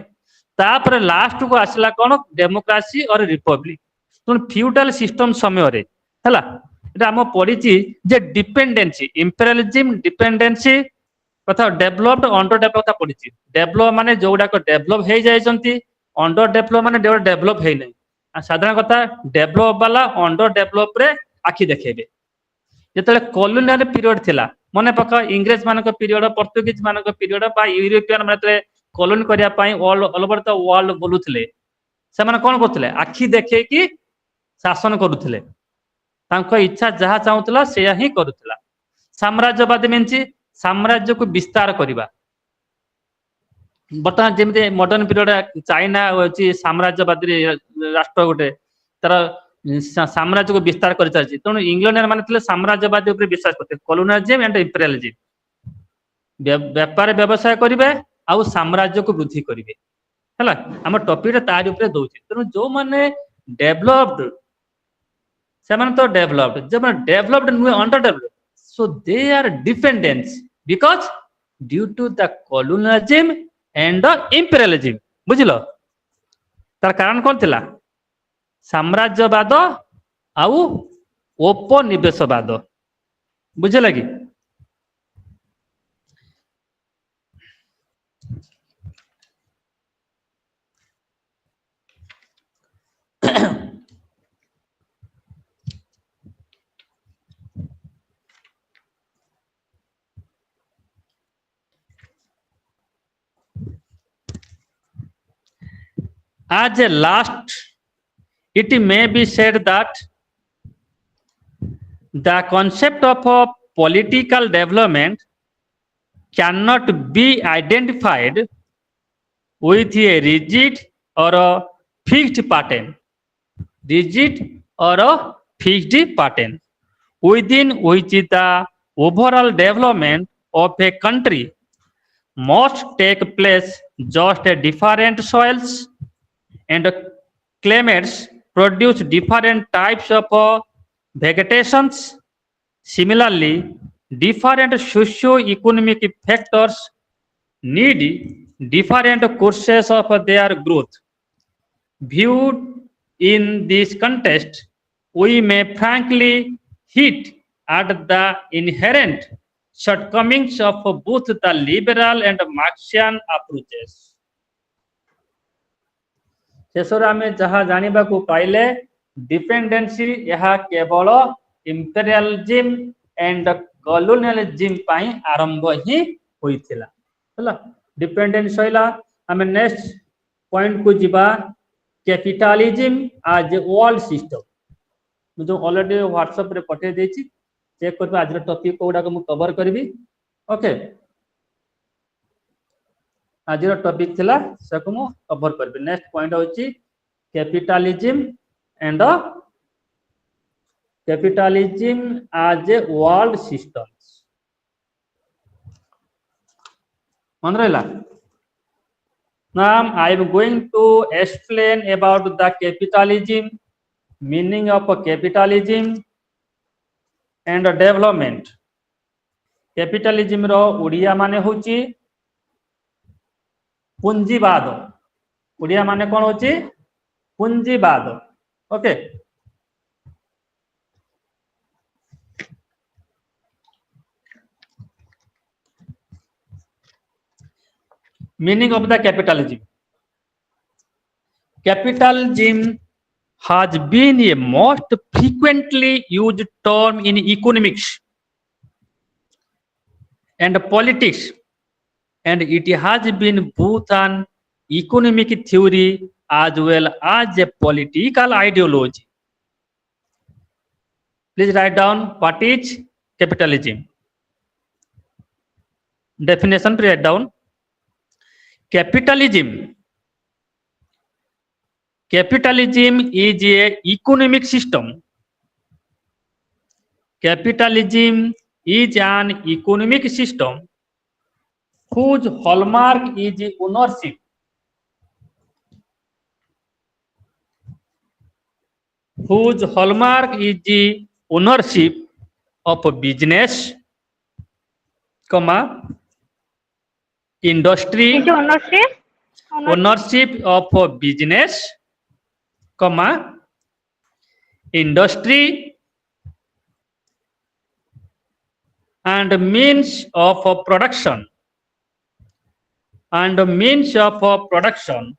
तापर लास्ट को आसला कोन डेमोक्रेसी और रिपब्लिक तुम फ्यूडल सिस्टम समय रे हला एटा हम पढिची जे डिपेंडेंसी इंपेरियलिज्म डिपेंडेंसी कथा डेवलप्ड अंडर डेवलप कथा पढिची डेवलप माने जोडा को डेवलप हे जायसंती अंडर डेवलप माने डेवलप हे नै साधारण कथा डेवलप वाला अंडर डेवलप रे आखि देखेबे जेतले कॉलोनियल पीरियड थिला मने पका इंग्लिश मानक पीरियड पोर्तुगीज मानक पीरियड बा यूरोपियन माने कॉलोनी करिया पाई ऑल ओवर द वर्ल्ड बोलुथिले से माने कोन करथिले आखि देखे कि शासन करूथिले तांको इच्छा जहा चाहुतला से ही करूथिला साम्राज्यवादी मेंची साम्राज्य को विस्तार करिबा बता जेमते मॉडर्न पीरियड चाइना होची साम्राज्यवादी राष्ट्र गोटे तर साम्राज्य को विस्तार कर चलछि तनो इंग्लैंड माने थिले साम्राज्यवादी ऊपर विश्वास करते कॉलोनियलिज्म एंड इंपेरियलिज्म व्यापार व्यवसाय करिवे आउ साम्राज्य को वृद्धि करिवे हला हम टॉपिक रे तार ऊपर दोछि तनो जो माने डेवलप्ड से माने तो डेवलप्ड जब डेवलप्ड नु underdeveloped so they are dependents because due to the colonialism and the imperialism बुझिलो तार कारण कोन थिला साम्राज्यवाद आउ औपनिवेशवाद बुझे लगी As a last, it may be said that the concept of a political development cannot be identified with a rigid or a fixed pattern. Rigid or a fixed pattern within which the overall development of a country must take place. Just different soils and climates produce different types of vegetations. Similarly, different socio-economic factors need different courses of their growth. Viewed in this context, we may frankly hit at the inherent shortcomings of both the liberal and Marxian approaches. शेषर आम जहाँ जाना पाइले dependency यह केवल imperialism and colonialism आरंभ ही होता dependence Saila आम next point को जीवा कैपिटलिज्म आज ए वर्ल्ड सिस्टम जो ऑलरेडी व्हाट्सएप रे पठे देछि चेक कर आज टॉपिक कोडा को कवर करी ओके आज टॉपिक थिला सकु मु कवर करबी नेक्स्ट पॉइंट होची कैपिटलिज्म एंड कैपिटलिज्म आज ए वर्ल्ड सिस्टम्स मन रहला now I am going to explain about the capitalism meaning of capitalism and development capitalism रो ओडिया माने होची पूंजीवाद ओडिया माने कौन होची पूंजीवाद okay meaning of the capitalism has been a most frequently used term in economics and politics and it has been both an economic theory as well as a political ideology. Please write down what is capitalism. Definition to write down. Capitalism is a economic system. Capitalism is an economic system whose hallmark is ownership. Whose hallmark is the ownership of a business, comma, industry, ownership of a business, comma, industry, and means of production, and means of production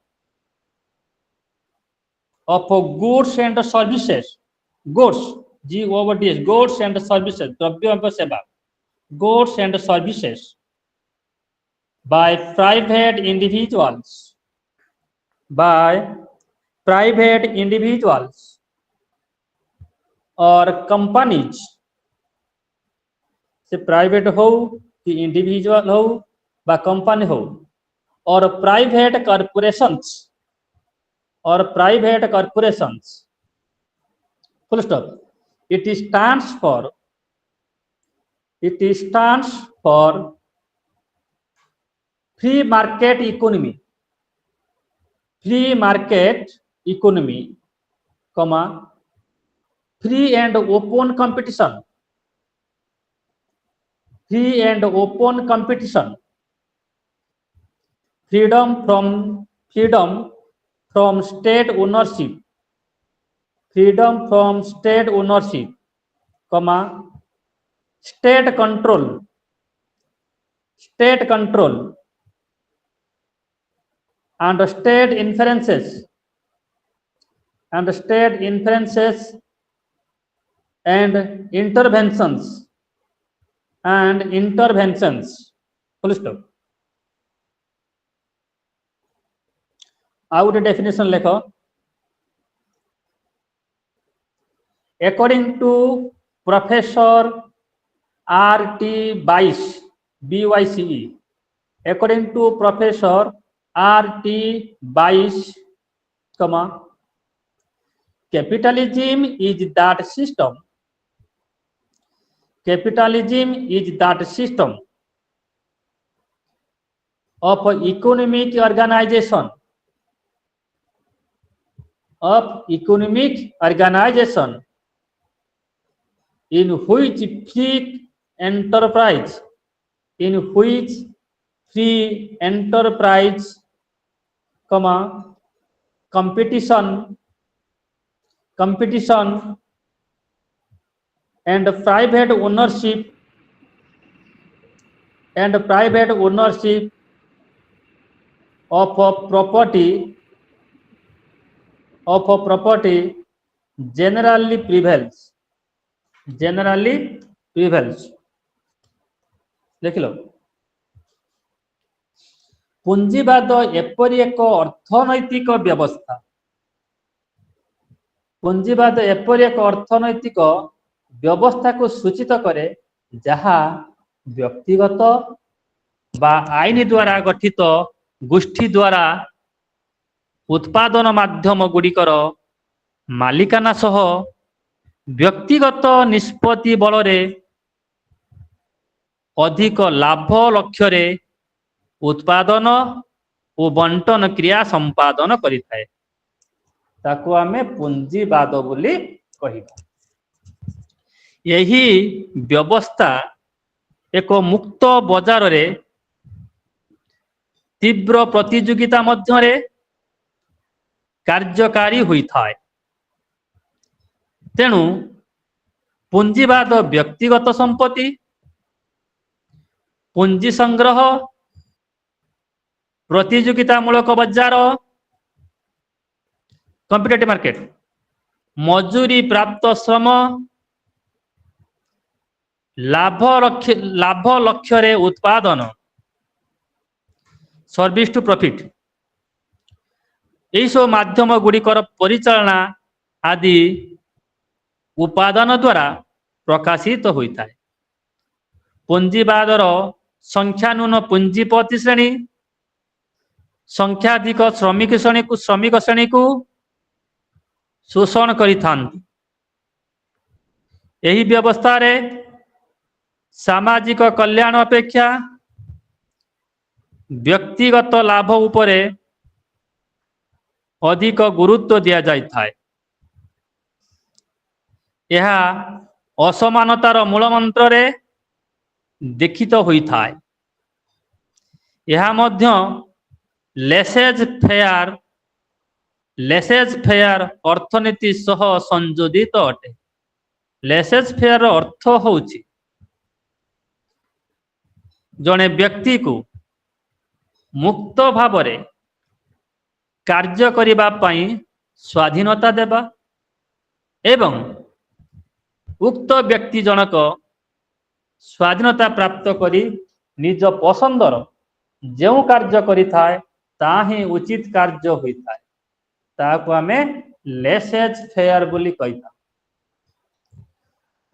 of goods and services, goods, G-O-D-S, goods and services, goods and services by private individuals, or companies, से private हो कि individual हो बा company हो और private corporations full stop it stands for free market economy, comma, free and open competition, freedom from state ownership, comma, state control and state inferences and interventions full stop. आउ गोटे definition लेख according to Professor R.T. BYCE according to Professor R.T. Bice, capitalism is that system of economic organization in which free enterprise competition and private ownership of a property generally prevails लिख लो पुंजीवाद एपरी एक अर्थनैतिक व्यवस्था को सूचित करे जहा व्यक्तिगत बा आईन द्वारा गठित गोष्ठी द्वारा उत्पादन माध्यम गुड़िकर मालिकाना सह व्यक्तिगत निष्पत्ति बल अधिक लाभ लक्ष्य रे उत्पादन और बंटन क्रिया संपादन करिथाए ताको आमे पूंजीवाद बोली कहिबा। यही व्यवस्था एक मुक्त बाजार रे तीव्र प्रतियोगिता मध्यरे कार्यकारी होइथाए। तेणु पूंजीवाद व्यक्तिगत संपत्ति पूंजी संग्रह प्रतियोगितामूलक बाजार कॉम्पिटिटिव मार्केट मजूरी प्राप्त श्रम लाभ लक्ष्य रे उत्पादन सर्विस टू प्रॉफिट यही सब माध्यम गुड़िकर परिचालना आदि उपादान द्वारा प्रकाशित होता है। पूंजीवादर संख्यानुन पूंजीपति श्रेणी संख्याधिक श्रमिक श्रेणी को शोषण करिथांती। यही व्यवस्था रे सामाजिक कल्याण अपेक्षा व्यक्तिगत लाभ उपरे अधिक गुरुत्व दिया जाइथाए। यह असमानतार मूलमंत्र रे देखित होइथाए। यह मध्य लेसेज फेयर अर्थनीति सह संयोजित अटे। लेसेज फेयर अर्थ होउछि जने व्यक्ति को मुक्त भावरे कार्य करिबा पई स्वाधीनता देबा एवं उक्त व्यक्ति जनक स्वाधीनता प्राप्त करी निज पसंदर जो कार्य करिथाए ताही उचित कार्य होइथाए ताको आमे लेसेज फेयर बोली कहिता।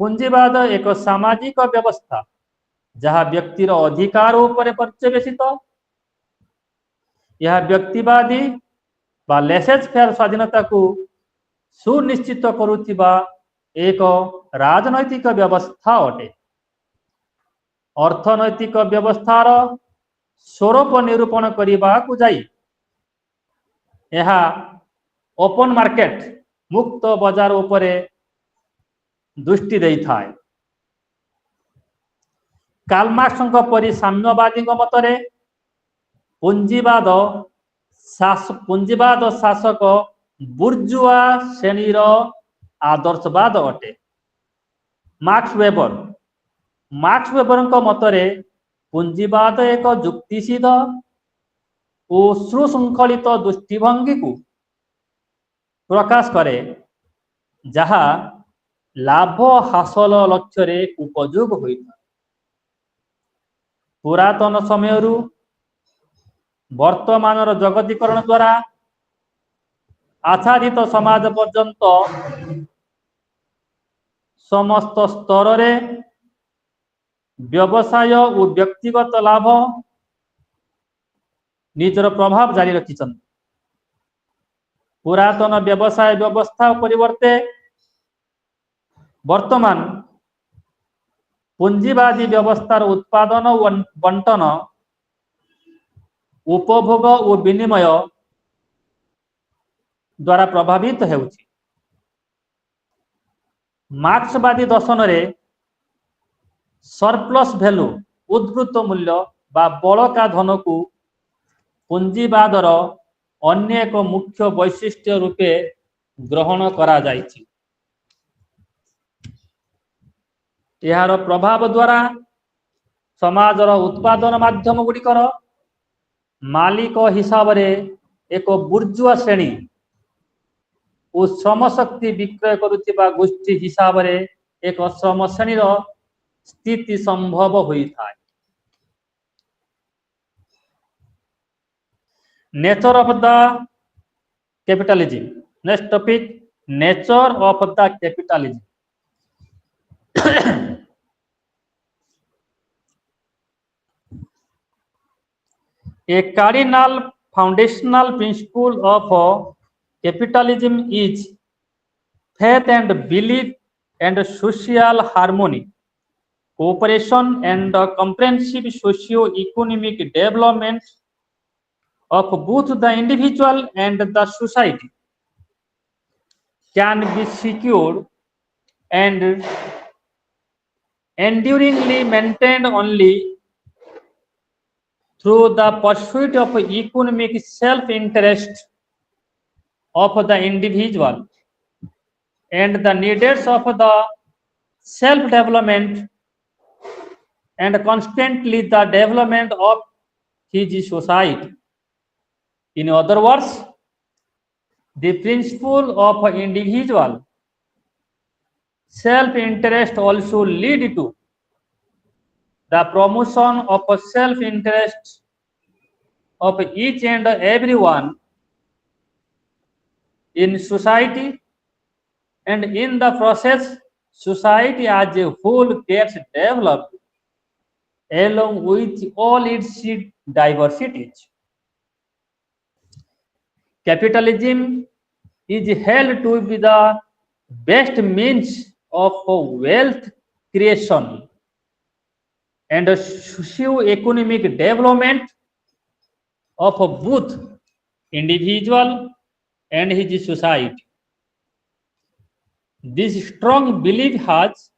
पूंजीवाद एक सामाजिक व्यवस्था जहाँ व्यक्तिर अधिकार उपरे पर्यवेसित। यह व्यक्तिवादी बा लेसेज फेयर स्वाधीनता को सुनिश्चित करुथिबा एक राजनैतिक व्यवस्था अटे। अर्थनैतिक व्यवस्थार स्वरूप निरूपण करने को जाई यह ओपन मार्केट मुक्त बाजार उपरे दृष्टि देई थाए। कार्ल मार्क्स परी साम्यवादी मतरे पूंजीवाद शासक बुर्जुआ श्रेणीर आदर्शवाद अटे। मार्क्स वेबर मतरे पूंजीवाद एक जुक्तिसिद्ध और सुशृंखलित दृष्टिभंगी को प्रकाश करे जहा लाभ हासिल लक्ष्य रे उपयोग होइता। पुरातन समयरु वर्तमानर जगतीकरण द्वारा आच्छादित समाज पर्यंत समस्त स्तर रे व्यवसाय और व्यक्तिगत लाभ निजर प्रभाव जारी रखिछन। पुरातन व्यवसाय व्यवस्था परिवर्ते वर्तमान पुंजीवादी व्यवस्थार उत्पादन बंटन उपभोग और विनिमय द्वारा प्रभावित हेउछि। मार्क्सवादी दर्शन रे सरप्लस वैल्यू उद्भूत मूल्य बा बड़का धन को पुंजीवादर अन्य एक मुख्य वैशिष्ट्य रूपे ग्रहण करा जाइछि। यार प्रभाव द्वारा समाजर उत्पादन माध्यम गुड़िकर मालिक हिसाब रे एक बुर्जुआ श्रेणी और श्रम शक्ति विक्रय करुथिबा गोष्ठी हिसाब रे एक श्रम श्रेणीर स्थिति संभव होइथाय। Nature of the capitalism. Next topic, nature of the capitalism. A cardinal foundational principle of capitalism is faith and belief and social harmony, cooperation and comprehensive socio-economic development of both the individual and the society can be secured and enduringly maintained only through the pursuit of economic self-interest of the individual and the needs of the self-development and constantly the development of his society. In other words, the principle of individual self-interest also lead to the promotion of self-interest of each and everyone in society, and in the process society as a whole gets developed along with all its diversities. Capitalism is held to be the best means of wealth creation and socio-economic development of both individual and his society. This strong belief has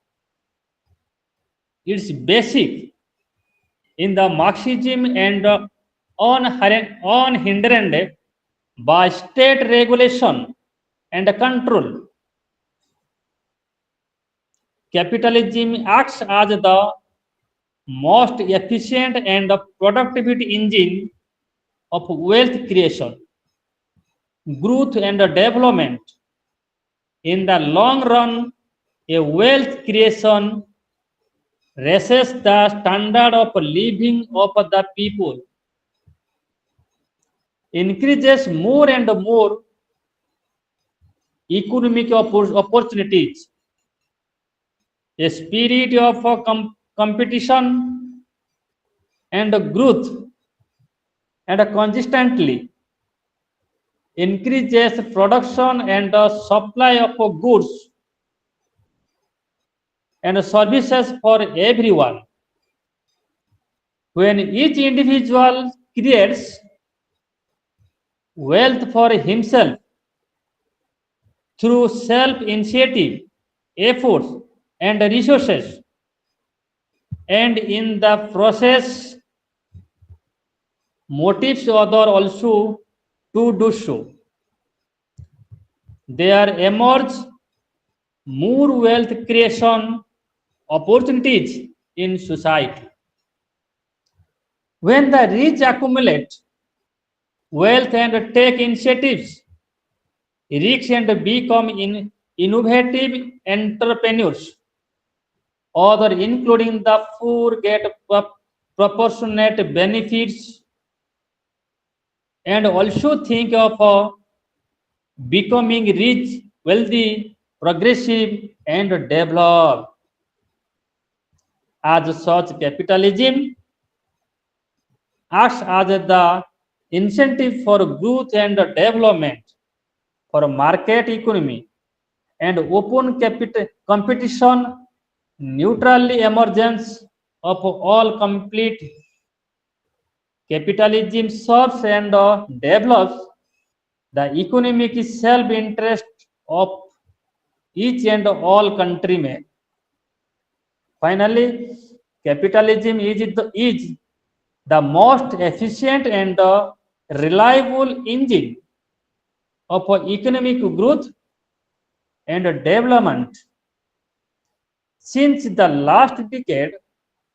its basic in the Marxism and unhindered by state regulation and control. Capitalism acts as the most efficient and productivity engine of wealth creation, growth and development. In the long run, a wealth creation raises the standard of living of the people, increases more and more economic opportunities, a spirit of competition and growth, and consistently increases production and supply of goods and services for everyone. When each individual creates wealth for himself through self-initiative, efforts, and resources, and in the process motives other also to do so, there emerge more wealth creation opportunities in society. When the rich accumulate wealth and take initiatives, rich and become innovative entrepreneurs, other including the poor get proportionate benefits and also think of becoming rich, wealthy, progressive, and developed. As such, capitalism acts as the incentive for growth and development, for market economy and open competition, neutrally emergence of all complete capitalism serves and develops the economic self-interest of each and all countrymen. Finally, capitalism is the most efficient and reliable engine of economic growth and development. Since the last decade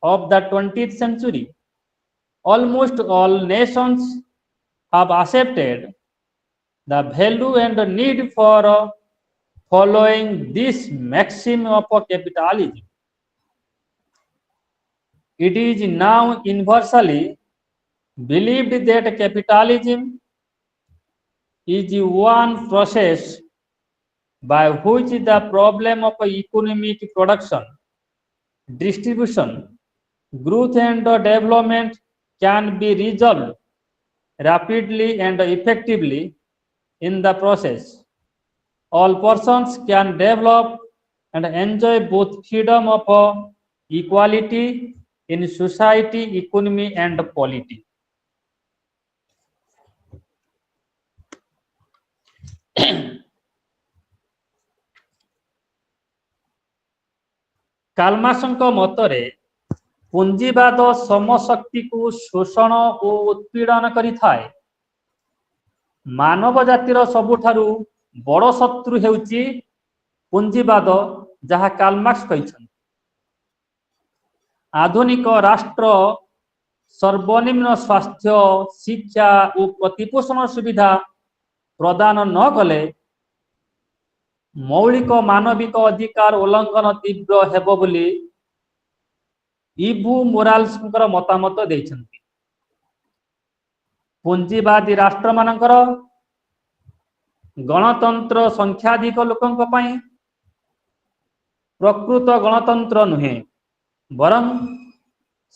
of the 20th century, almost all nations have accepted the value and the need for following this maxim of capitalism. It is now universally believed that capitalism is the one process by which the problem of economic production, distribution, growth and development can be resolved rapidly and effectively. In the process, all persons can develop and enjoy both freedom of equality in society, economy, and polity. କାଲମାର୍ସଙ୍କ ମତରେ ପୁଞ୍ଜିବାଦ ସମଶକ୍ତିକୁ ଶୋଷଣ ଓ ଉତ୍ପୀଡ଼ନ କରିଥାଏ। ମାନବ ଜାତିର ସବୁଠାରୁ ବଡ଼ ଶତ୍ରୁ ହେଉଛି ପୁଞ୍ଜିବାଦ, ଯାହା କାଲମାର୍ସ କହିଛନ୍ତି। ଆଧୁନିକ ରାଷ୍ଟ୍ର ସର୍ବନିମ୍ନ ସ୍ୱାସ୍ଥ୍ୟ, ଶିକ୍ଷା ଓ ପ୍ରତିପୋଷଣ ସୁବିଧା ପ୍ରଦାନ ନ କଲେ ମୌଳିକ ମାନବିକ ଅଧିକାର ଉଲ୍ଲଂଘନ ତୀବ୍ର ହେବ ବୋଲି ଇଭୁ ମୋରାଲ୍ସଙ୍କର ମତାମତ ଦେଇଛନ୍ତି। ପୁଞ୍ଜିବାଦୀ ରାଷ୍ଟ୍ରମାନଙ୍କର ଗଣତନ୍ତ୍ର ସଂଖ୍ୟାଧିକ ଲୋକଙ୍କ ପାଇଁ ପ୍ରକୃତ ଗଣତନ୍ତ୍ର ନୁହେଁ, ବରଂ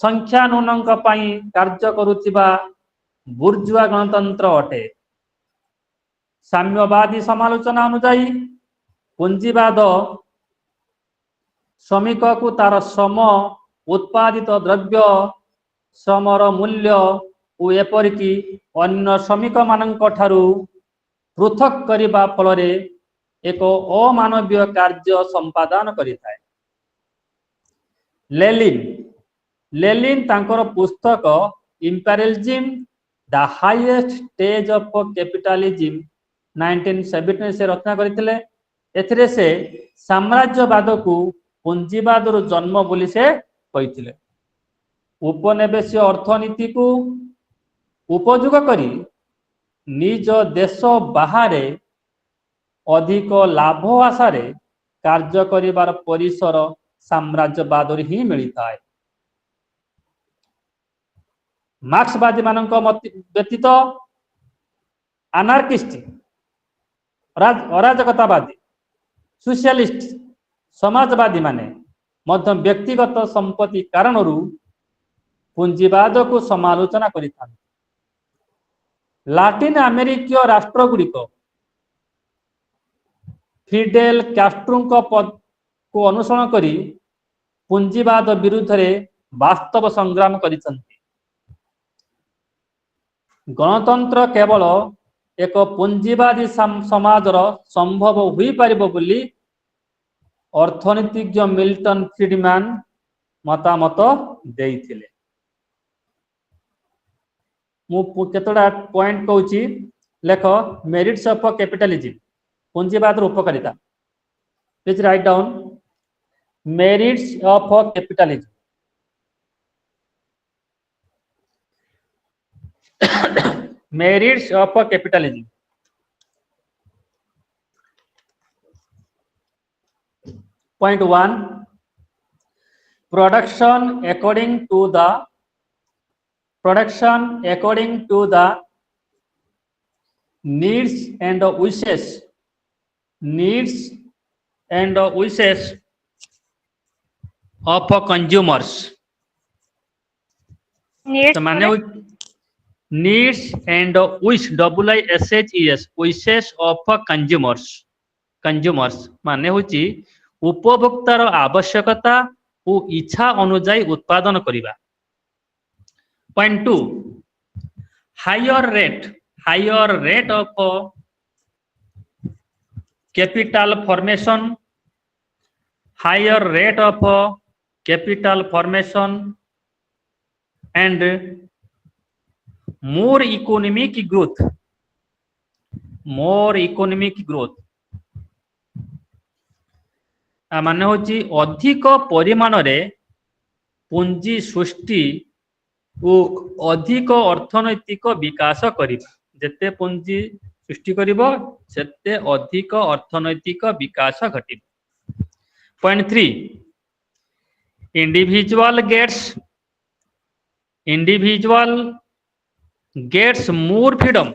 ସଂଖ୍ୟାନୁନଙ୍କ ପାଇଁ କାର୍ଯ୍ୟ କରୁଥିବା ବୁର୍ଜୁଆ ଗଣତନ୍ତ୍ର ଅଟେ। ସାମ୍ୟବାଦୀ ସମାଲୋଚନା ଅନୁଯାୟୀ ପୁଞ୍ଜିବାଦ ଶ୍ରମିକକୁ ତାର ଶ୍ରମ, ଉତ୍ପାଦିତ ଦ୍ରବ୍ୟ, ଶ୍ରମର ମୂଲ୍ୟ ଓ ଏପରିକି ଅନ୍ୟ ଶ୍ରମିକମାନଙ୍କ ଠାରୁ ପୃଥକ୍ କରିବା ଫଳରେ ଏକ ଅମାନବୀୟ କାର୍ଯ୍ୟ ସମ୍ପାଦନ କରିଥାଏ। ଲେନିନ୍ ତାଙ୍କର ପୁସ୍ତକ ଇମ୍ପେରିଆଲିଜମ୍ ଦ ହାଇଏଷ୍ଟ ଷ୍ଟେଜ୍ ଅଫ୍ କ୍ୟାପିଟାଲିଜମ୍ 1917 ସେ ରଚନା କରିଥିଲେ। ଏଥିରେ ସେ ସାମ୍ରାଜ୍ୟବାଦକୁ ପୁଞ୍ଜିବାଦରୁ ଜନ୍ମ ବୋଲି ସେ କହିଥିଲେ। ଉପନିବେଶୀୟ ଅର୍ଥନୀତିକୁ ଉପଯୋଗ କରି ନିଜ ଦେଶ ବାହାରେ ଅଧିକ ଲାଭ ଆଶାରେ କାର୍ଯ୍ୟ କରିବାର ପରିସର ସାମ୍ରାଜ୍ୟବାଦରୁ ହିଁ ମିଳିଥାଏ। ମାର୍କ୍ସବାଦୀ ମାନଙ୍କ ବ୍ୟତୀତ ଆନାର୍କିଷ୍ଟ, ଅରାଜକତାବାଦୀ, ସୋସିଆଲିଷ୍ଟ, ସମାଜବାଦୀ ମାନେ ମଧ୍ୟ ବ୍ୟକ୍ତିଗତ ସମ୍ପତ୍ତି କାରଣରୁ ପୁଞ୍ଜିବାଦକୁ ସମାଲୋଚନା କରିଥାନ୍ତି। ଲାଟିନ ଆମେରିକୀୟ ରାଷ୍ଟ୍ରଗୁଡ଼ିକ ଫିଡେଲ କାଷ୍ଟ୍ରୋଙ୍କୁ ଅନୁସରଣ କରି ପୁଞ୍ଜିବାଦ ବିରୁଦ୍ଧରେ ବାସ୍ତବ ସଂଗ୍ରାମ କରିଛନ୍ତି। ଗଣତନ୍ତ୍ର କେବଳ ଏକ ପୁଞ୍ଜିବାଦୀ ସମାଜର ସମ୍ଭବ ହୋଇପାରିବ ବୋଲି ଅର୍ଥନୀତିଜ୍ଞ ମିଲ୍ଟନ ଫ୍ରିଡମ୍ୟାନ ମତାମତ ଦେଇଥିଲେ। ମୁଁ କେତେଟା ପଏଣ୍ଟ କହୁଛି, ଲେଖ। ମେରିଟ୍ସ ଅଫ କ୍ୟାପିଟାଲିଜମ, ପୁଞ୍ଜିବାଦର ଉପକାରିତା। Please write down merits of capitalism. Merits of capitalism. Point 1, production according to the needs and wishes needs and wishes of consumers. needs तो माने ପରେ needs and wish WISHES wishes of consumers माने होची उपभोक्तार आवश्यकता ओ इच्छा अनुଯାयी उत्पादन करिबा. Point 2 higher rate of capital formation higher rate of capital formation and more economic growth माने होची अधिक परिमाण रे पुंजी सृष्टि और अधिक अर्थनैतिक विकास करिबा. जेते पुंजी सृष्टि करिबो सेते अधिक अर्थनैतिक विकास घटिबो. Point 3 individual gets more freedom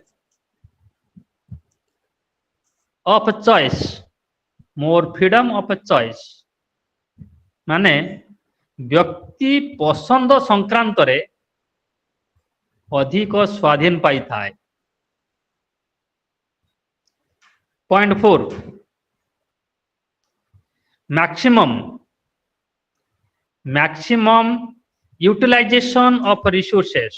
of choice माने व्यक्ति पसंद संक्रांत रे अधिक स्वाधीन पाई थाए. Point 4 maximum utilization of resources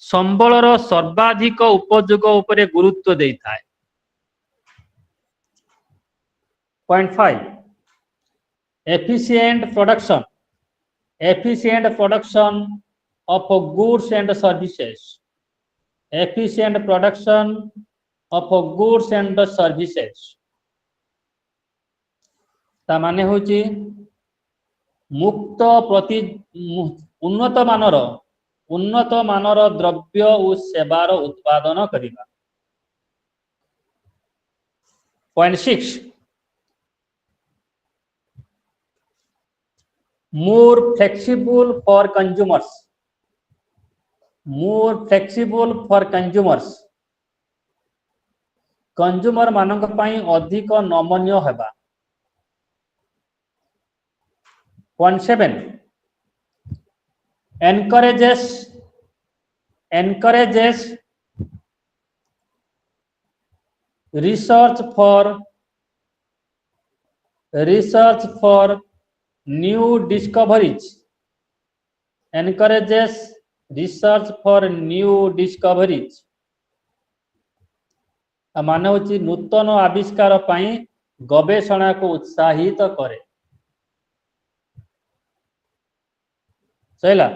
संबलर सर्वाधिक उपयोग उपरे गुरुत्व देता है. Point 5 efficient production of goods and services ता माने होची मुक्त प्रति उन्नत मानर द्रव्य और सेवार उत्पादन करिबा. Point 6 more flexible for consumers consumer मानक पई अधिक नमनीय हेबा. Point 7 encourages research for new discoveries माने होची नूतन आविष्कार पई गवेषणा को उत्साहित करे. सहीला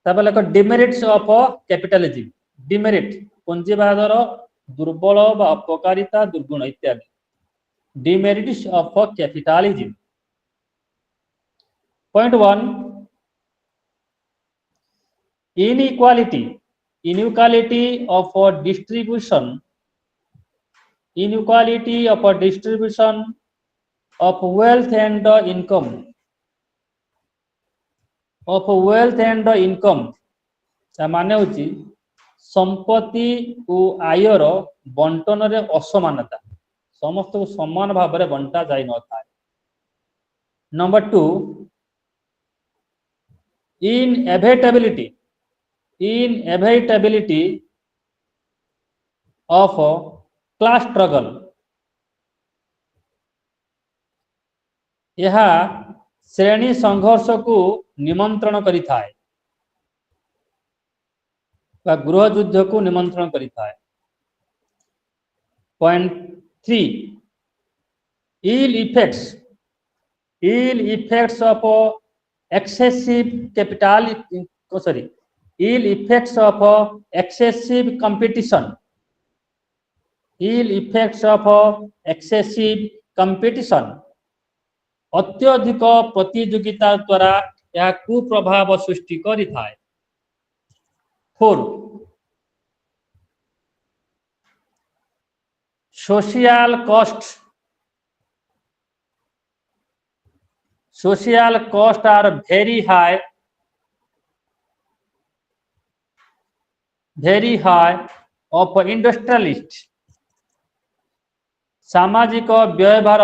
ताबले को डिमेरिट्स ऑफ कैपिटलिज्म डिमेरिट पूंजीवादर दुर्बल बा अपकारिता दुर्गुण इत्यादि. Demerits of capitalism. Point 1 inequality of distribution of wealth and income माने होची संपत्ति और आयर बंटन रे असमानता समस्त को समान भाव में बंटा जाई न था. Number 2 inevitability of class struggle यह श्रेणी संघर्ष को निमंत्रण करी थाए बा गृह युद्ध को निमंत्रण करी थाए. Point 3 ill effects of excessive competition अत्यधिक प्रतियोगिता द्वारा यह कुप्रभाव सृष्टि करी थाए. 4 social social costs are very high of industrialists. सामाजिक व्ययभार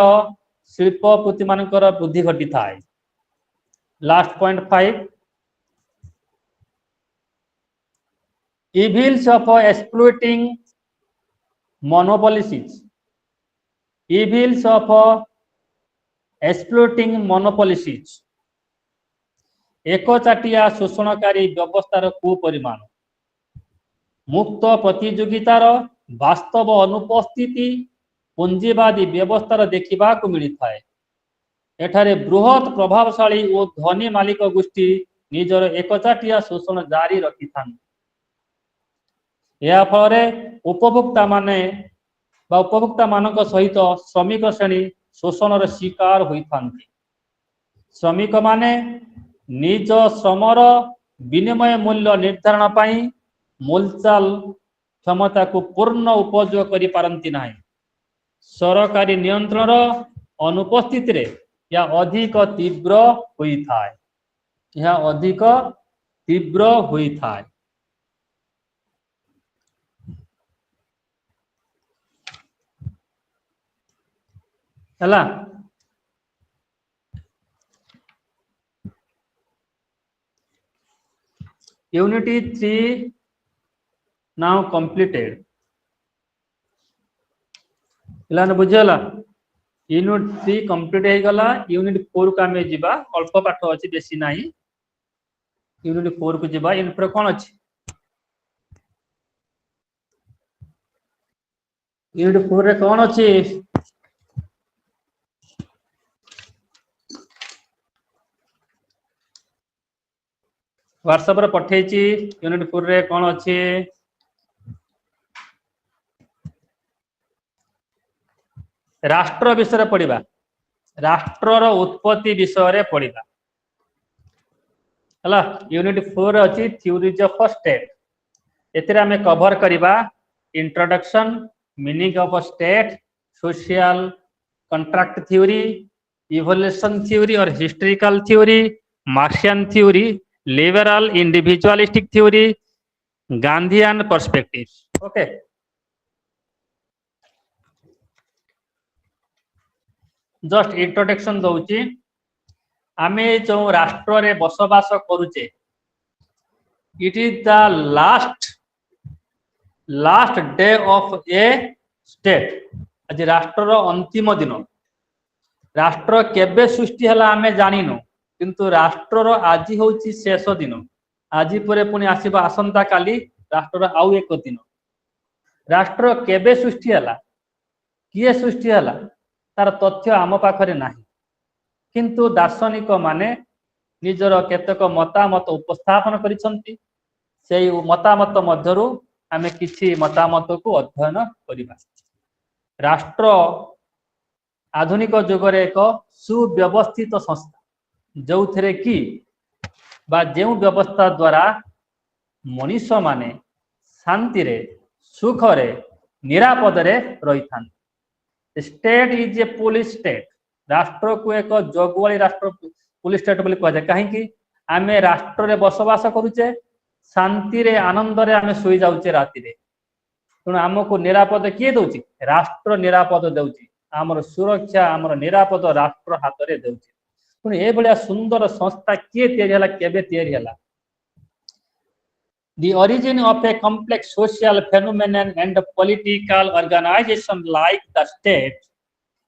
शिल्पपति मानकर वृद्धि घटी थाए. Last point 5 evils of exploiting monopolies. Evils of exploiting monopolies. एकचाटिया शोषणकारी व्यवस्थार कुपरिमाण. मुक्त प्रतियोगितार वास्तव अनुपस्थिति पुंजीवादी व्यवस्थार देखा मिलता है. एठारे बृहत प्रभावशाली और धनी मालिक गोष्ठी निजर एकचाटिया शोषण जारी रखि थान. या फल उपभोक्ता माने उपभोक्ता मानक सहित श्रमिक श्रेणी शोषण शिकार होता. श्रमिक माने निज श्रमर विनिमय मूल्य निर्धारण पाई मूलचाल क्षमता को पूर्ण उपयोग करि पारंती नाही. सरकारी नियंत्रण अनुपस्थिति रे या अधिक तीव्र होता है. यह अधिक तीव्र होता है. हला यूनिटी 3 नाउ कंप्लीटेड. पिलाने बुझेला यूनिट 3 कंप्लीट हो गला. यूनिट 4 को आमे जिबा. अल्प पाठ अछि बेसी नाही. यूनिट 4 को जिबा. यूनिट पर कोन अछि? यूनिट 4 रे कोन अछि? व्हाट्सएप रे पठेछि. यूनिट 4 रे कोन अछि? राष्ट्र विषय पढ़ा. राष्ट्रर उत्पत्ति विषय पढ़ा. हला यूनिट 4 अछि थ्योरीज ऑफ स्टेट. एथिरे हमें कवर करिबा introduction, meaning of state, social contract theory, evolution theory और historical theory, Marxian theory, liberal individualistic theory, Gandhian perspective. Okay just introduction दउची. आमे जो राष्ट्र रे बसवास करूचे it is the last day of a state. आज राष्ट्र अंतिम दिन. राष्ट्र केबे सृष्टि हला आमे जानिनो किंतु राष्ट्र आज होची शेष दिन. आज परे पुनी आसीबा आसंता काली राष्ट्र आउ एक दिन. राष्ट्र केबे सृष्टि हला, किए सृष्टि हला तार तथ्य आम पाखरे नाही. किंतु दार्शनिक माने निजर केतक मतामत उपस्थापन करिसंती. सेई मतामत मध्यरु आमे किछि मतामत को अध्ययन करिबा. राष्ट्र आधुनिक जुगरे एक सुव्यवस्थित संस्था जो थे कि जो व्यवस्था द्वारा मनीष माने शांति रे सुख रे निरापद रे रही था. State is a police state. राष्ट्र को एक जगुआली राष्ट्र पुलिस स्टेट बोली कह जाए. कहीं आमे राष्ट्र रे बसवास करूचे, शांति रे आनंद रे आमे सोई जाउचे राति रे. तेणु आमको निरापद किए दउची? राष्ट्र निरापद दउची. आमर सुरक्षा आमर निरापद राष्ट्र हाथ रे दउची. तेणु ए भलिया सुंदर संस्था किए तैयारी हला, केबे तैयारी हला? The origin of a complex social phenomenon and political organization like the state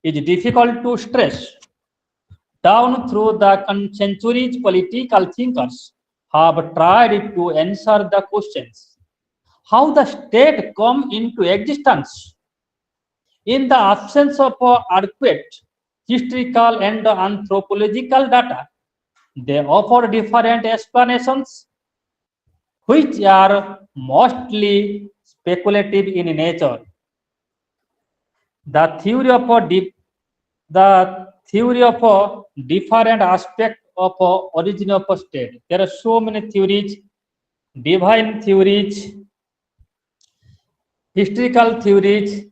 is difficult to stress. Down through the centuries, political thinkers have tried to answer the questions: how the state come into existence? In the absence of adequate historical and anthropological data, they offer different explanations which are mostly speculative in nature. The theory of different aspects of origin of a state. There are so many theories: divine theories, historical theories,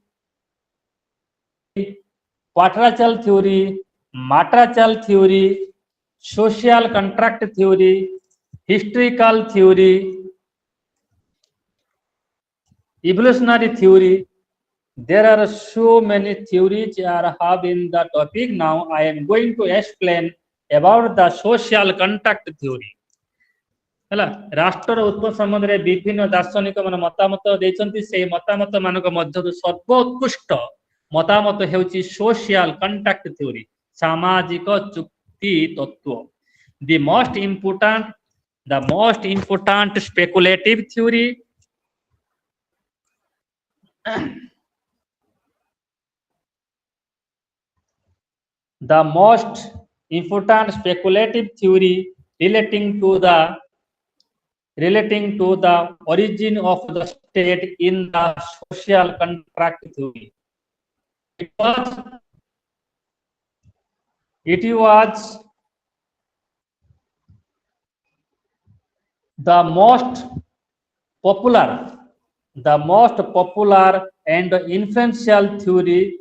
patriarchal theory, matriarchal theory, social contract theory, historical theory, evolutionary theory. There are so many theories are have in the topic. Now I am going to explain about the social contract theory. ହେଲା ରାଷ୍ଟ୍ରର ଉତ୍ପତ୍ତି ସମ୍ବନ୍ଧରେ ବିଭିନ୍ନ ଦାର୍ଶନିକ ମାନେ ମତାମତ ଦେଇଛନ୍ତି। ସେଇ ମତାମତ ମାନଙ୍କ ମଧ୍ୟରୁ ସର୍ବୋତ୍କୃଷ୍ଟ ମତାମତ ହେଉଛି ସୋସିଆଲ କଣ୍ଟ୍ରାକ୍ଟ ଥିଓରି, ସାମାଜିକ ଚୁକ୍ତି ତତ୍ତ୍ୱ। The most important speculative theory the most important speculative theory relating to the origin of the state in the social contract theory. It was the most popular and influential theory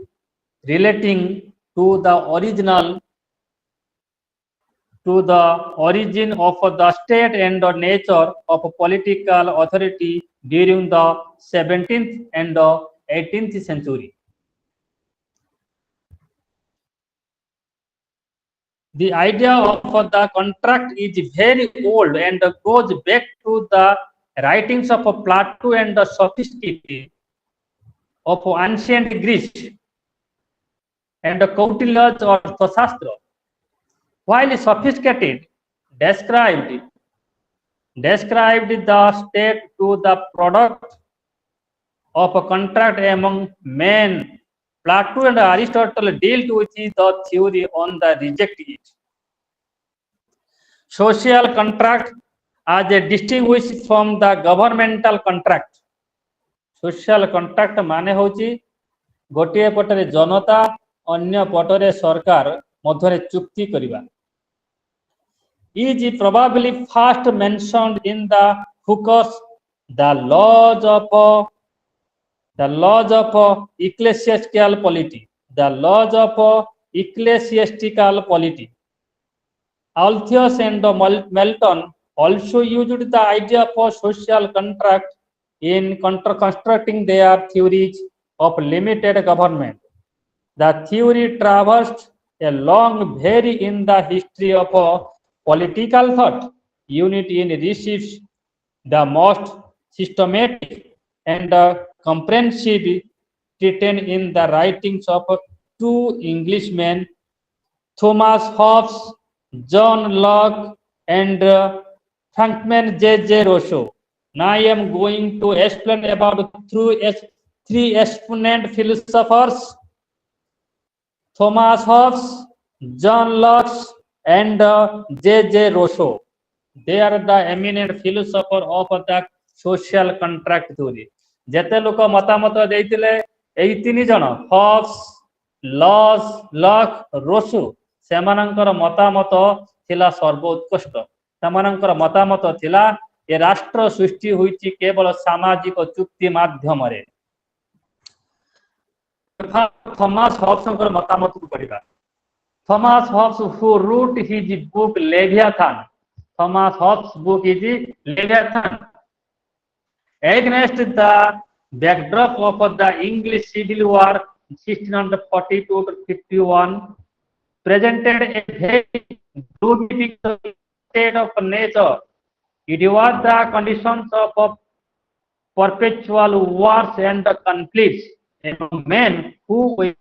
relating to the origin of the state and the nature of political authority during the 17th and 18th century. The idea of the contract is very old and goes back to the writings of Plato and the Sophists of ancient Greece and Kautilya's Arthashastra. While sophisticated, described the state to the product of a contract among men. Plato and Aristotle dealt with the theory on the reject it. Social contract as a distinguished from the governmental contract. Social contract माने होची गोटिए पटरे जनता अन्य पटरे सरकार मध्यरे चुक्ति करिबा. Is probably first mentioned in the Hooker's the laws of ecclesiastical polity. The laws of ecclesiastical polity. Althius and Melton also used the idea of social contract in constructing their theories of limited government. The theory traversed a long vary in the history of political thought. Unity in receives the most systematic and comprehensive written in the writings of two Englishmen, Thomas Hobbes, John Locke, and Franklin J. Rousseau. Now I am going to explain about three exponent philosophers, Thomas Hobbes, John Locke, and J. Rousseau. They are the eminent philosopher of the social contract theory. जेते लोक मतामत देइतिले एई तीन जण Hobbs, lock, Roseau सेमानंकर मतामत थिला सर्वोत्कृष्ट. सेमानंकर मतामत थिला ए राष्ट्र सृष्टि होईची केवल सामाजिक चुक्ति माध्यम रे. थॉमस हॉब्संकर मतामत को पढिबा. Thomas Hobbes, who wrote his book Leviathan. Thomas Hobbes' book is Leviathan. Against the backdrop of the English Civil War 1642 to 51, presented a very gloomy state of nature. It was the conditions of perpetual wars and conflicts among men who were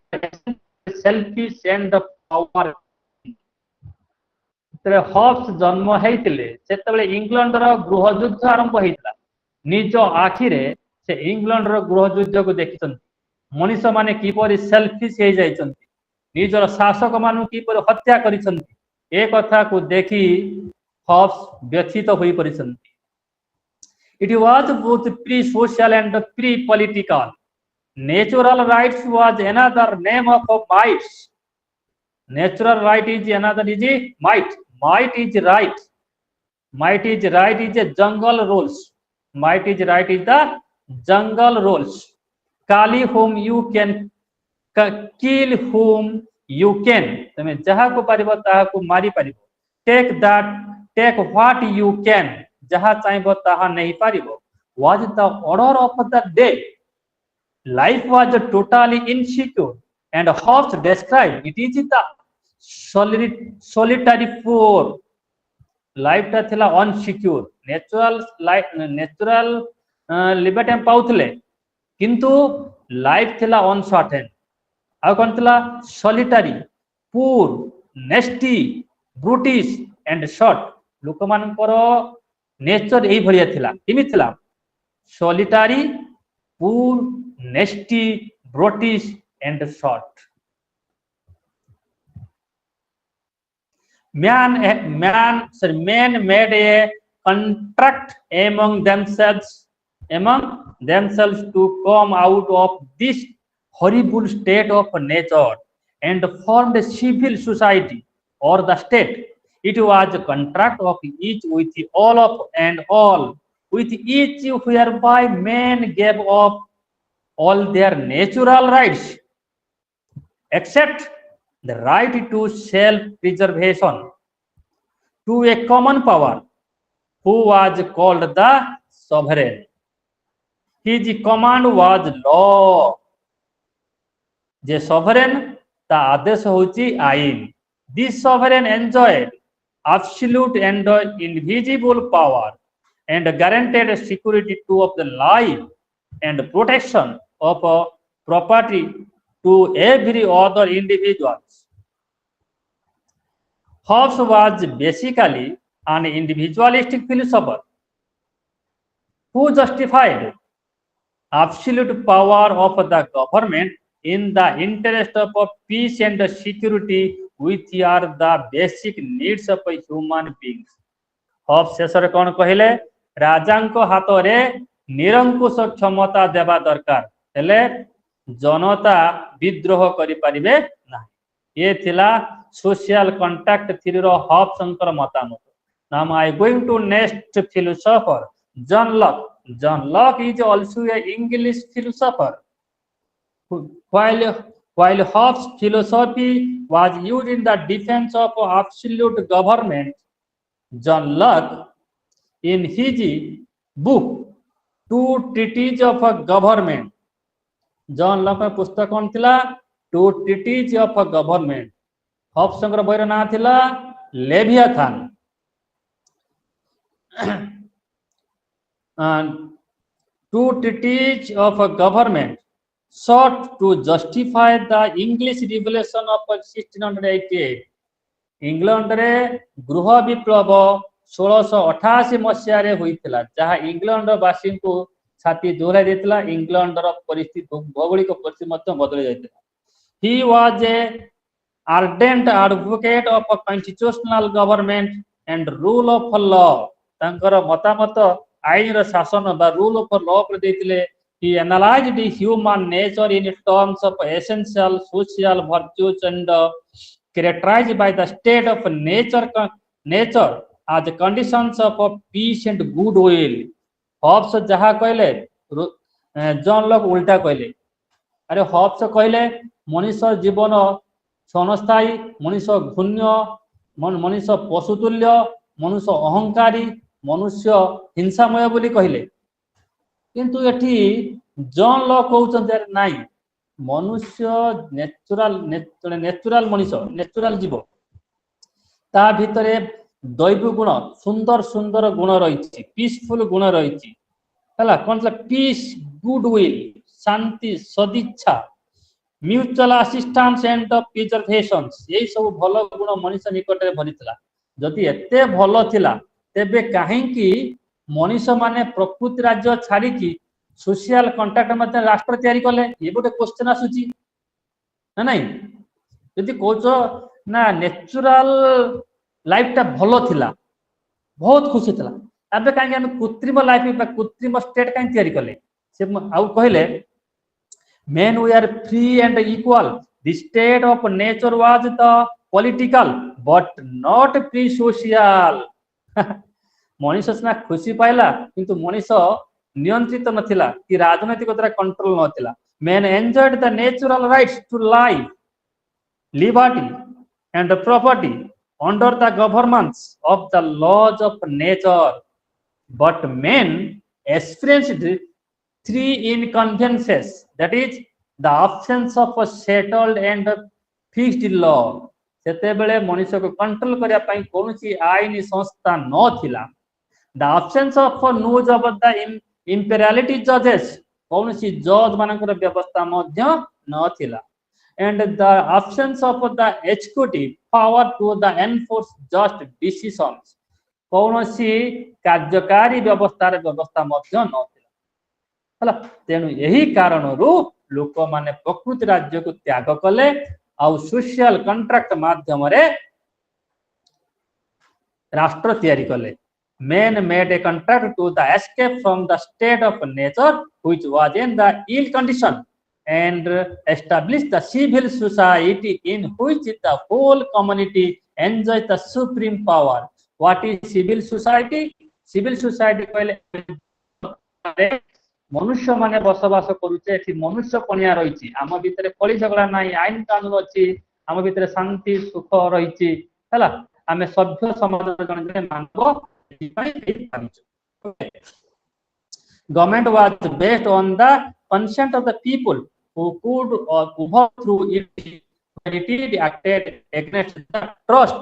selfish and power. Hobbes जन्म होइतिले सेतबेले England रो गृह युद्ध आरंभ होइतला. निज आखिरे से England रो गृह युद्ध को देखिछन. मनुष्य माने किपरि सेल्फिश हे जाइछन्ति, निजर शासक मानु किपरि हत्या करिछन्ति, ए कथा को देखि हॉब्स व्यथित होई परिछन्ति. It was both pre-social and pre-political. Natural rights was another name of might. Natural right is another is might. Might is right. Might is right is a jungle rules. Might is right is the jungle rules. Kali whom you can kill whom you can. तमे जहा को पारिबो ताहा को मारी पारिबो. take what you can, jaha chaibo taha nei paribo, was the order of the day. Life was totally insecure, and Hobbes described it is the solitary poor. Life ta thila unsecure, natural liberty पाउथले, किंतु life थिला uncertain, आ कोन थिला solitary, poor, नेस्टी, brutish and short. लोक मानकर nature एई भलिया थिला, किमि थिला solitary, poor, नेस्टी, brutish and short. Men made a contract among themselves to come out of this horrible state of nature and formed a civil society or the state. It was a contract of each with all, with each whereby men gave up all their natural rights except the right to self-preservation to a common power who was called the sovereign. His command was law. The sovereign ta आदेश होची आईन. This sovereign enjoyed absolute and invisible power and guaranteed security to of the life and protection of property to every other individuals. Hobbes was basically an individualistic philosopher who justified absolute power of the government in the interest of peace and security, which are the basic needs of human beings. Hobbes शेषरे कौन कहले, राजांको हातरे निरंकुश क्षमता देवा दरकार, हेले जनता विद्रोह करि परिबे ना. ये थिला सोशल कॉन्ट्रैक्ट थ्योरी रो हॉब्स अंकर मतामत. Now I going to next philosopher John Locke. John Locke is also an English philosopher. While Hobbes' philosophy was used in the defense of absolute government, John Locke, in his book Two Treatises of Government, John Locke में पुस्तक कौन थिला, Two Treatises of Government. Hobbes संकर बहिर ना थिला Leviathan. Two Treatises of Government sought to justify the English Revolution of 1688. England रे गृह विप्लव 1688 मसीहा रे होइतिला, जहा इंग्लैंड वासी को छाती दोहराई देतिला. इंग्लैंड रो परिस्थिति भौगोलिक परिस्थिति मत बदल जाइतिला. He was a ardent advocate of a constitutional government and rule of law. तांकर मतामत आईन रो शासन बा रूल ऑफ लॉ पर देतिले. He analyzed the human nature in terms of essential social virtues and characterized by the state of nature as the conditions of peace and goodwill. Hobbes जहा कहले John Locke उल्टा कहले. अरे Hobbs कहले मनुष्य जीवन क्षणस्थायी, मनुष्य घून्य, मनुष्य पशुतुल्य, मनुष्य अहंकारी, मनुष्य हिंसामय बोली कहले. किंतु एठी जॉन लॉक कहउछन नाइ, मनुष्य नेचुरल मनुष्य, नेचुरल जीव, ता भितरे दैव गुण, सुंदर सुंदर गुण रही, पीसफुल गुण रही. कौन पीस, गुडविल, शांति, सदिच्छा, म्यूचुअल असिस्टेंस एंड प्रिजर्वेशन, यही सब भल गुण मनुष्य निकट में भरी. जदि एते भल थिला तेबे काहेकि मनुष्य माने प्रकृति राज्य छाड़ी सोशल कॉन्ट्रैक्ट मते राष्ट्र तैयारी कले. ये गोटे क्वेश्चन आसुची ना नहीं. यदि कोच ना नेचुरल लाइफ टा भलो थिला, बहुत खुशी थिला, अबे काहे हम कृत्रिम लाइफ बा कृत्रिम स्टेट काहे तैयारी कले. से आउ कहले men were free and equal. The state of nature was the political but not free social. मनुष्य सिना खुशी पाइला किंतु मनुष्य नियंत्रित नथिला कि राजनैतिक द्वारा control नथिला. Men enjoyed the natural rights to life, liberty and property under the governance of the laws of nature, but men experienced three inconveniences, that is the absence of a settled and fixed law. ସେତେବେଳେ ମଣିଷକୁ control କରିବା ପାଇଁ କୌଣସି ଆଇନ ସଂସ୍ଥା ନଥିଲା। The absence of a news of the imperiality judges, କୌଣସି ଜଜ୍ ମାନଙ୍କର ବ୍ୟବସ୍ଥା ମଧ୍ୟ ନଥିଲା। And the absence of the executive power to the enforce just decisions, କୌଣସି କାର୍ଯ୍ୟକାରୀ ବ୍ୟବସ୍ଥାର ବ୍ୟବସ୍ଥା ମଧ୍ୟ ନଥିଲା ହେଲା। ତେଣୁ ଏହି କାରଣରୁ ଲୋକମାନେ ପ୍ରକୃତି ରାଜ୍ୟକୁ ତ୍ୟାଗ କଲେ ଆଉ ସୋସିଆଲ କଣ୍ଟ୍ରାକ୍ଟ ମାଧ୍ୟମରେ ରାଷ୍ଟ୍ର ତିଆରି କଲେ। Men made a contract to the escape from the state of nature which was in the ill condition and established the civil society in which the whole community enjoys the supreme power. What is civil society? Civil society କହିଲେ मनुष्य माने बसवास करूचे एठी मनुष्य पणिया रहिछि आम भितरे कଳି झगड़ा नाही आईन कानून अछि आम भितरे शांति सुख रहिछि हला आमे सभ्य समाज जन जने मानव government was based on the consent of the people who could overthrow it when it acted against the trust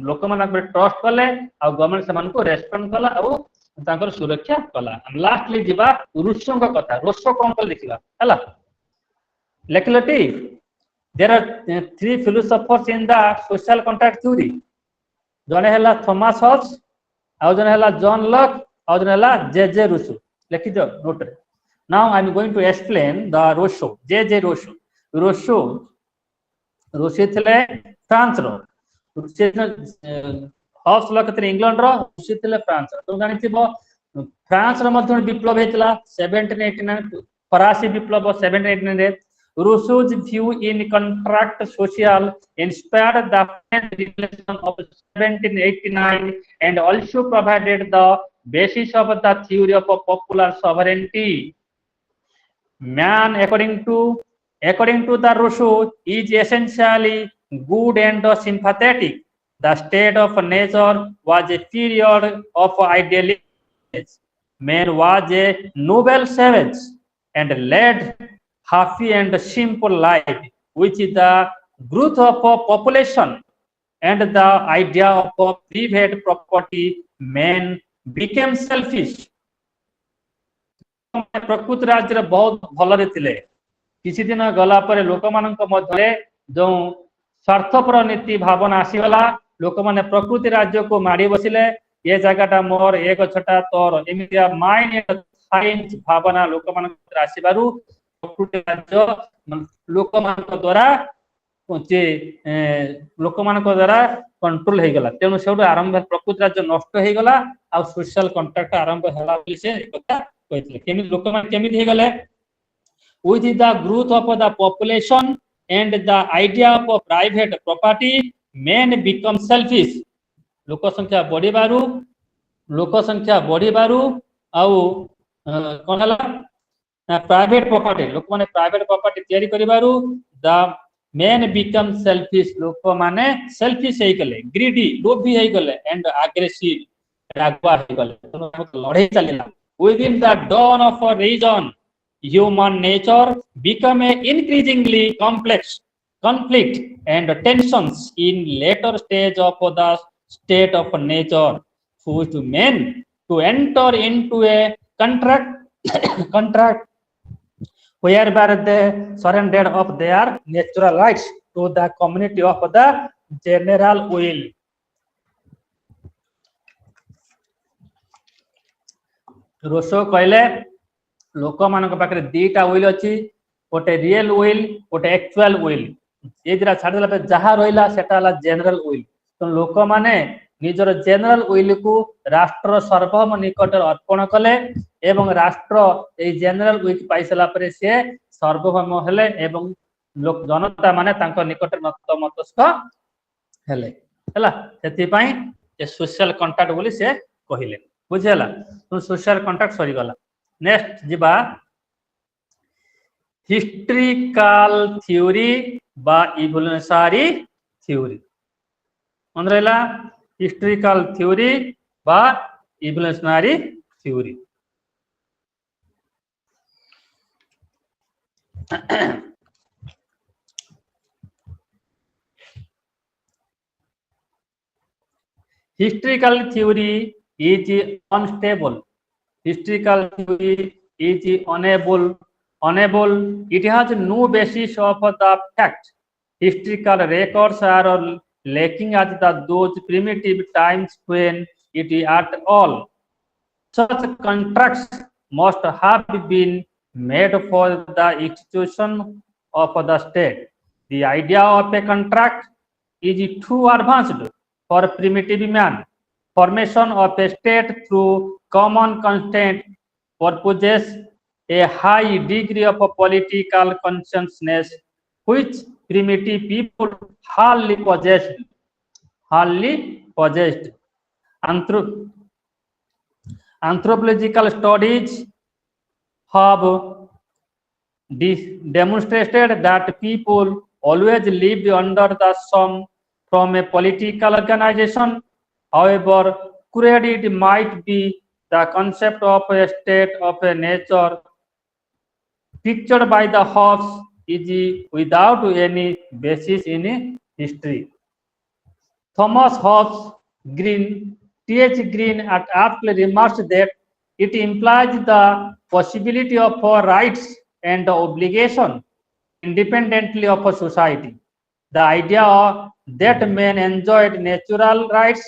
लोक मान ट्रस्ट कले आ गवर्नमेंट से मानको रेस्पॉन्ड कला आ तांकर सुरक्षा कला। लास्टली जिबा रुसो को कथा रुसो कोन को लिखिबा हला लेखलटी there are three philosophers in the social contract theory जने हला थॉमस हॉब्स आ जने हला जॉन लॉक आ जने हला जे रुसो लिखि दो नोट रे। Now I am going to explain the Rousseau J Rousseau Rousseau Rousseau थिले फ्रांस रो हॉब्स लॉक थे इंग्लैंड रो रुसो थिले फ्रांस तो जानि थिबो फ्रांस रो मध्ये विप्लव हेतला 1789 फरासी विप्लव 1789 रे Rousseau's view in contract social inspired the French Revolution of 1789 and also provided the basis of the theory of popular sovereignty. Man, according to the Rousseau, is essentially good and sympathetic. The state of nature was a period of idealism. Man was a noble savage and led happy and simple life, which is the growth of a population and the idea of a private property. Men became selfish. प्रकृति राज्य बहुत भल थिले किसी दिन गला पर लोक मानक मध्य जो स्वार्थपर नीति भावना आसीगला लोक माने प्रकृति राज्य को माड़ी बसिले ये जगहटा मोर एक छटा तोर एमितिया माइंड साइंस भावना लोक मानक आसीबारु प्रकृति राज्य लोक मानक द्वारा जे लोक मानक द्वारा कंट्रोल हे गला तेनु सेउड आरंभ प्रकृति राज्य नष्ट हे गला आ सोशल कॉन्ट्रैक्ट आरंभ होला बोली से कथा कहथिले केमि लोक मान केमि हे गले with the growth of the population and the idea of private property men become selfish लोक संख्या बढ़ी बारू आउ कोन हला प्राइवेट प्रॉपर्टी लोक माने प्राइवेट प्रॉपर्टी तयारी करिबारू द men become selfish लोक माने सेल्फिश हे गले ग्रीडी लोभी हे गले एंड एग्रेसिव रागवा हे गले लड़ाई चलिला within the dawn of a reason human nature become a increasingly complex conflict and tensions in later stage of the state of nature forced men to enter into a contract whereby they surrendered of their natural rights to the community of the general will. Rousseau कहले लोक मानक पाखरे दीटा will अछि गोटे real will गोटे actual will ए दिरा छाड़ देला पे जहा रहिला सेटा हला जनरल विल तो लोक माने निजर जनरल विल को राष्ट्र सर्वम निकट अर्पण कले एवं राष्ट्र ए जनरल विल पाइसला परे से सर्वभौम हेले एवं लोक जनता माने तांको निकट मतस्थ हेले हला सेति पई ए सोशल कॉन्ट्रैक्ट बोली से कहिले बुझेला तो सोशल कॉन्ट्रैक्ट सरी गला नेक्स्ट जिबा हिस्ट्रिकल थ्योरी बा इवोल्यूशनरी थ्योरी मन रहा हिस्ट्रिकल थ्योरी बा evolutionary theory Historical theory is unstable. Historical theory is unable. It has no basis of the fact. Historical records are lacking at those primitive times when it is at all. Such contracts must have been made for the institution of the state. The idea of a contract is too advanced for primitive man. Formation of a state through common consent purposes a high degree of political consciousness which primitive people hardly possessed. Anthropological studies have demonstrated that people always lived under the sum from a political organization. However, credit might be the concept of a state of a nature pictured by the Hobbes is without any basis in history. Thomas Hobbes Green, T.H. Green aptly remarks that it implies the possibility of rights and obligation independently of a society. The idea that men enjoyed natural rights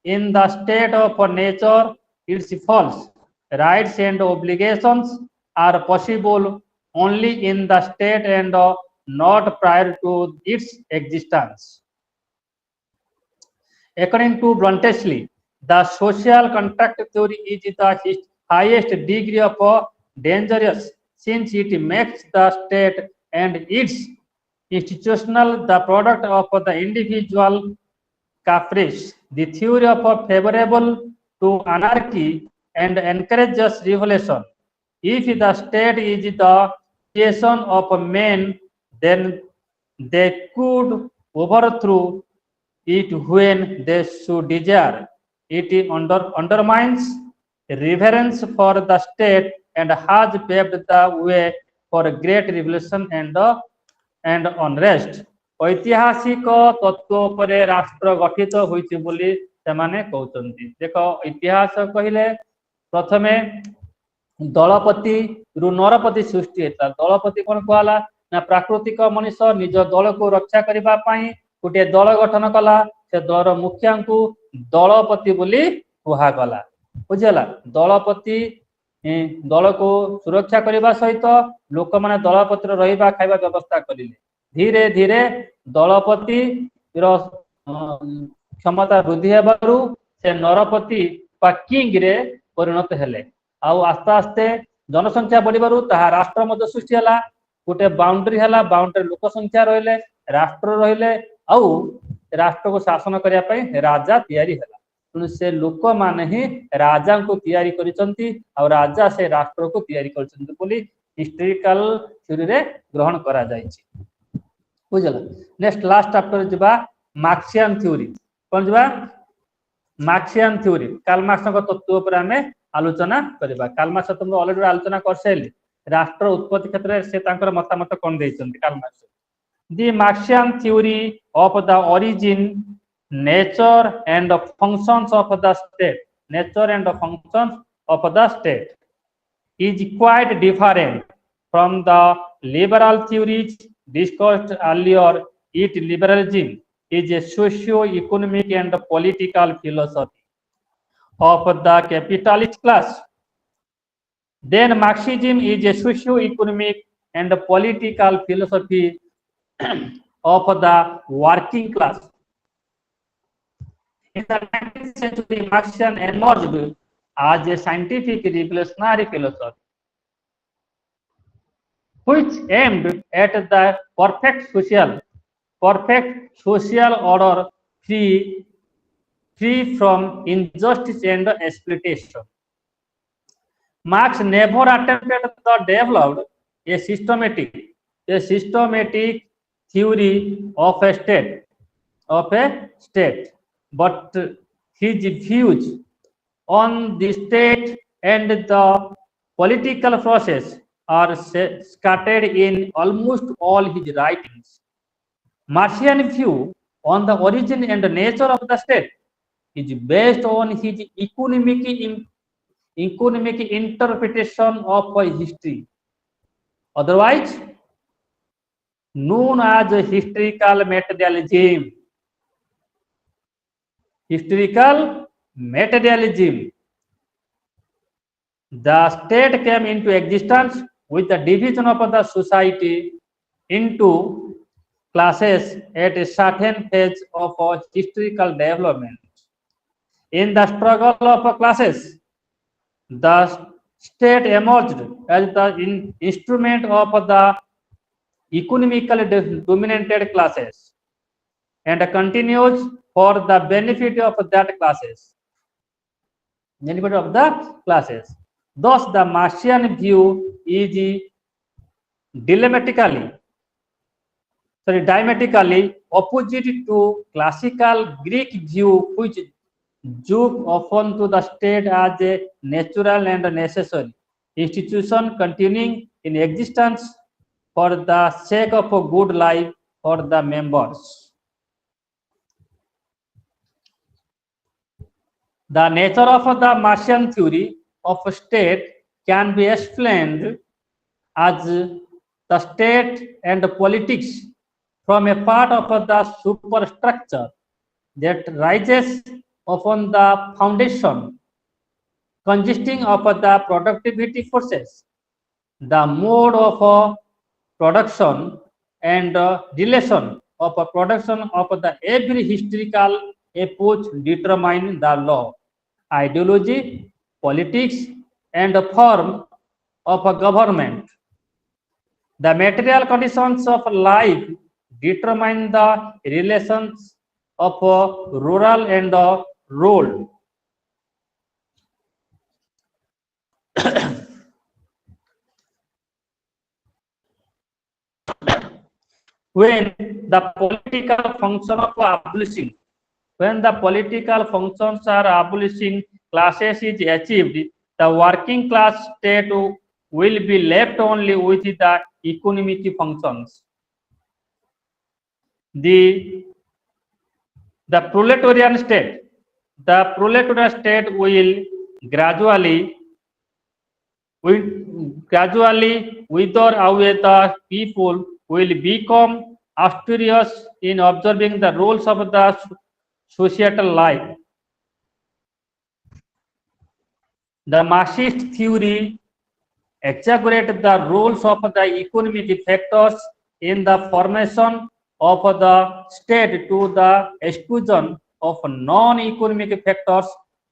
in the state of nature is false. Rights and obligations are possible only in the state and not prior to its existence. According to Brontesley, the social contract theory is the highest degree of dangerous since it makes the state and its institutional the product of the individual caprice. The theory of favorable to anarchy and encourages revolution. If the state is the creation of men, then they could overthrow it when they should desire. It undermines reverence for the state and has paved the way for great revolution and unrest. ऐतिहासिक तत्व पर राष्ट्र गठित होइछि बोली सेमाने कहउछन्ति देखो इतिहास कहिले प्रथमे दलपति रु नरपति सृष्टि हेता दलपति कोन कहला ना प्राकृतिक मनुष्य निज दल को रक्षा करिबा पई गोटे दल गठन कला से दलर मुखिया को दलपति बोली कुहा गला बुझला दलपति दल को सुरक्षा करने सहित लोक मैंने दलपति रहा खाଇବା व्यवस्था करें धीरे धीरे दलपति क्षमता वृद्धि हेबारु से नरपति बा किंग रे परिणत हेले आउ आस्ते आस्ते जनसंख्या बढ़िबारु ताहा राष्ट्र मध्य सृष्टि हला गोटे बाउंड्री हला बाउंड्री लोक संख्या रहिले राष्ट्र रहिले आउ राष्ट्र को शासन करिया पई राजा तैयारी हला से लोक माने ही राजा को तैयारी करिसंती और राजा से राष्ट्र को तैयारी करिसंती बोली हिस्टोरिकल थ्योरी रे ग्रहण करा जायछि बुझला नेक्स्ट लास्ट चैप्टर जबा मार्क्सियन थ्योरी कोन जबा मार्क्सियन थ्योरी कार्ल मार्क्स को तत्व पर हमें आलोचना करबा कार्ल मार्क्स तुम ऑलरेडी आलोचना करसेली राष्ट्र उत्पत्ति क्षेत्र रे से तांकर मतामत कोन दैछंती Karl Marx the Marxian theory of the origin nature and functions of the state is quite different from the liberal theories discussed earlier. Liberalism is a socio-economic and political philosophy of the capitalist class. Then Marxism is a socio-economic and political philosophy of the working class. In the 19th century, Marxian emerged as a scientific revolutionary philosophy, which aimed at the perfect social order free from injustice and exploitation. Marx never attempted to develop a systematic theory of a state, but his views on the state and the political process are scattered in almost all his writings. Martian view on the origin and nature of the state is based on his economic interpretation of history, otherwise known as historical materialism. Historical materialism. The state came into existence with the division of the society into classes at a certain phase of historical development. In the struggle of classes, the state emerged as the instrument of the economically dominated classes and continues for the benefit of that classes. Benefit of the classes. Thus, the Martian view is diametrically opposite to classical Greek view, which look often to the state as a natural and necessary institution continuing in existence for the sake of a good life for the members. The nature of the Martian theory of a state can be explained as the state and politics from a part of the superstructure that rises upon the foundation consisting of the productivity forces, the mode of production and relation of production of the every historical epoch determine the law, ideology, politics, and the form of a government. The material conditions of life determine the relations of rural and rural. When the political function of abolishing, when the political functions are abolishing classes is achieved, the working class state will be left only with the economic functions. The proletarian state, the proletarian state will gradually wither away. The people will become austerious in observing the rules of the societal life. The Marxist theory exaggerate the roles of the economic factors in the formation of the state to the exclusion of non-economic factors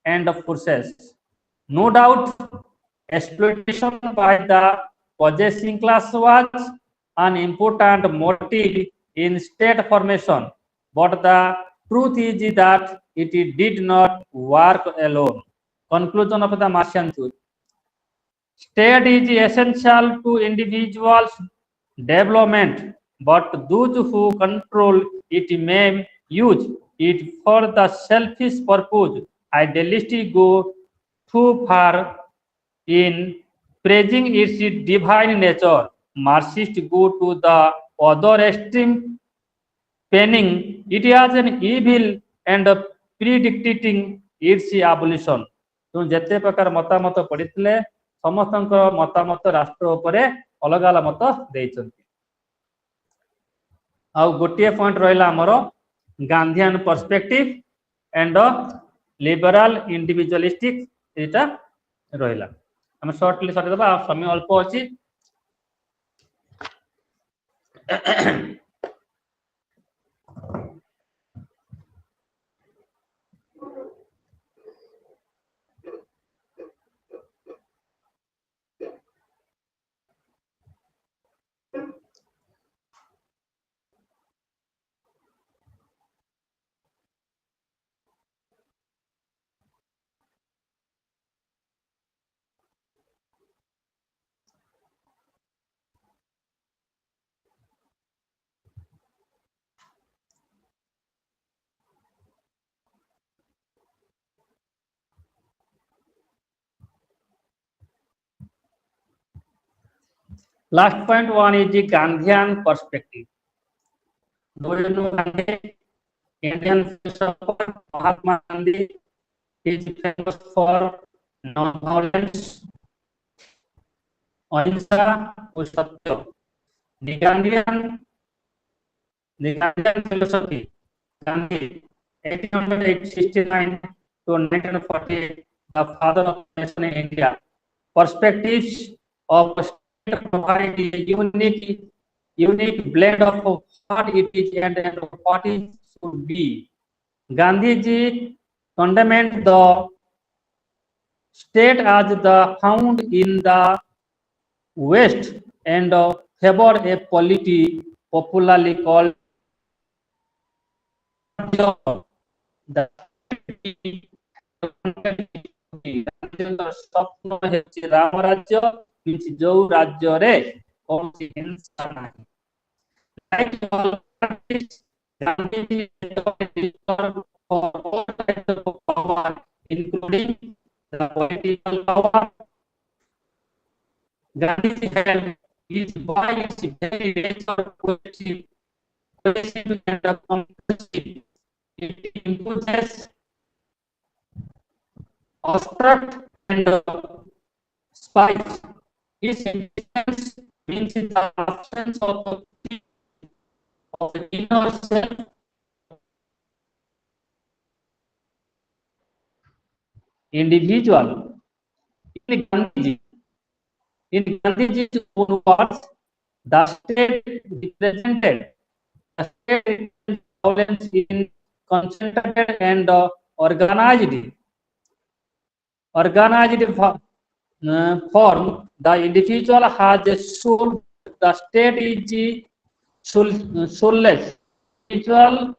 and forces. No doubt, exploitation by the possessing class was an important motive in state formation, but the truth is that it did not work alone. Conclusion of the Martian theory. State is essential to individuals' development, but those who control it may use it for the selfish purpose. Idealists go too far in praising its divine nature. Marxists go to the other extreme, penning it as an evil and predicting its abolition. तो जेते प्रकार मतामत पढ़िथिले समस्तंकर मतामत राष्ट्र उपरे अलग अलग मत देइछन्ति आ गोटिए point रहिला हमरो Gandhian perspective and liberal individualistic एटा रहिला हम शॉर्टली सरी दबा समय अल्प अछि Last point one is the Gandhian perspective. Do you know Gandhi? Indian philosopher Mahatma Gandhi is famous for non-violence, ahimsa, or satya. The Gandhian, the Gandhian philosophy, Gandhi, 1869 to 1948, the father of nation in India. Perspectives of state provide a unique blend of what it is and what it should be. Gandhiji condemned the state as the found in the West and favored a polity popularly called the ସ୍ୱପ୍ନ ହେଉଛି ରାମ ରାଜ୍ୟ means ଯୋଉ ରାଜ୍ୟରେ କୌଣସି ହିଂସା ନାହିଁ। Like all countries, Gandhiji reserved for all types of power, including the political power. Gandhiji held his voice very nature progressive and compulsive. It imposes obstruct and spice. Its existence means the absence of inner self. Individual. In Gandhiji's own words, the state represented the state violence in concentrated and organized form. The individual has a soul. The state is soulless. Individual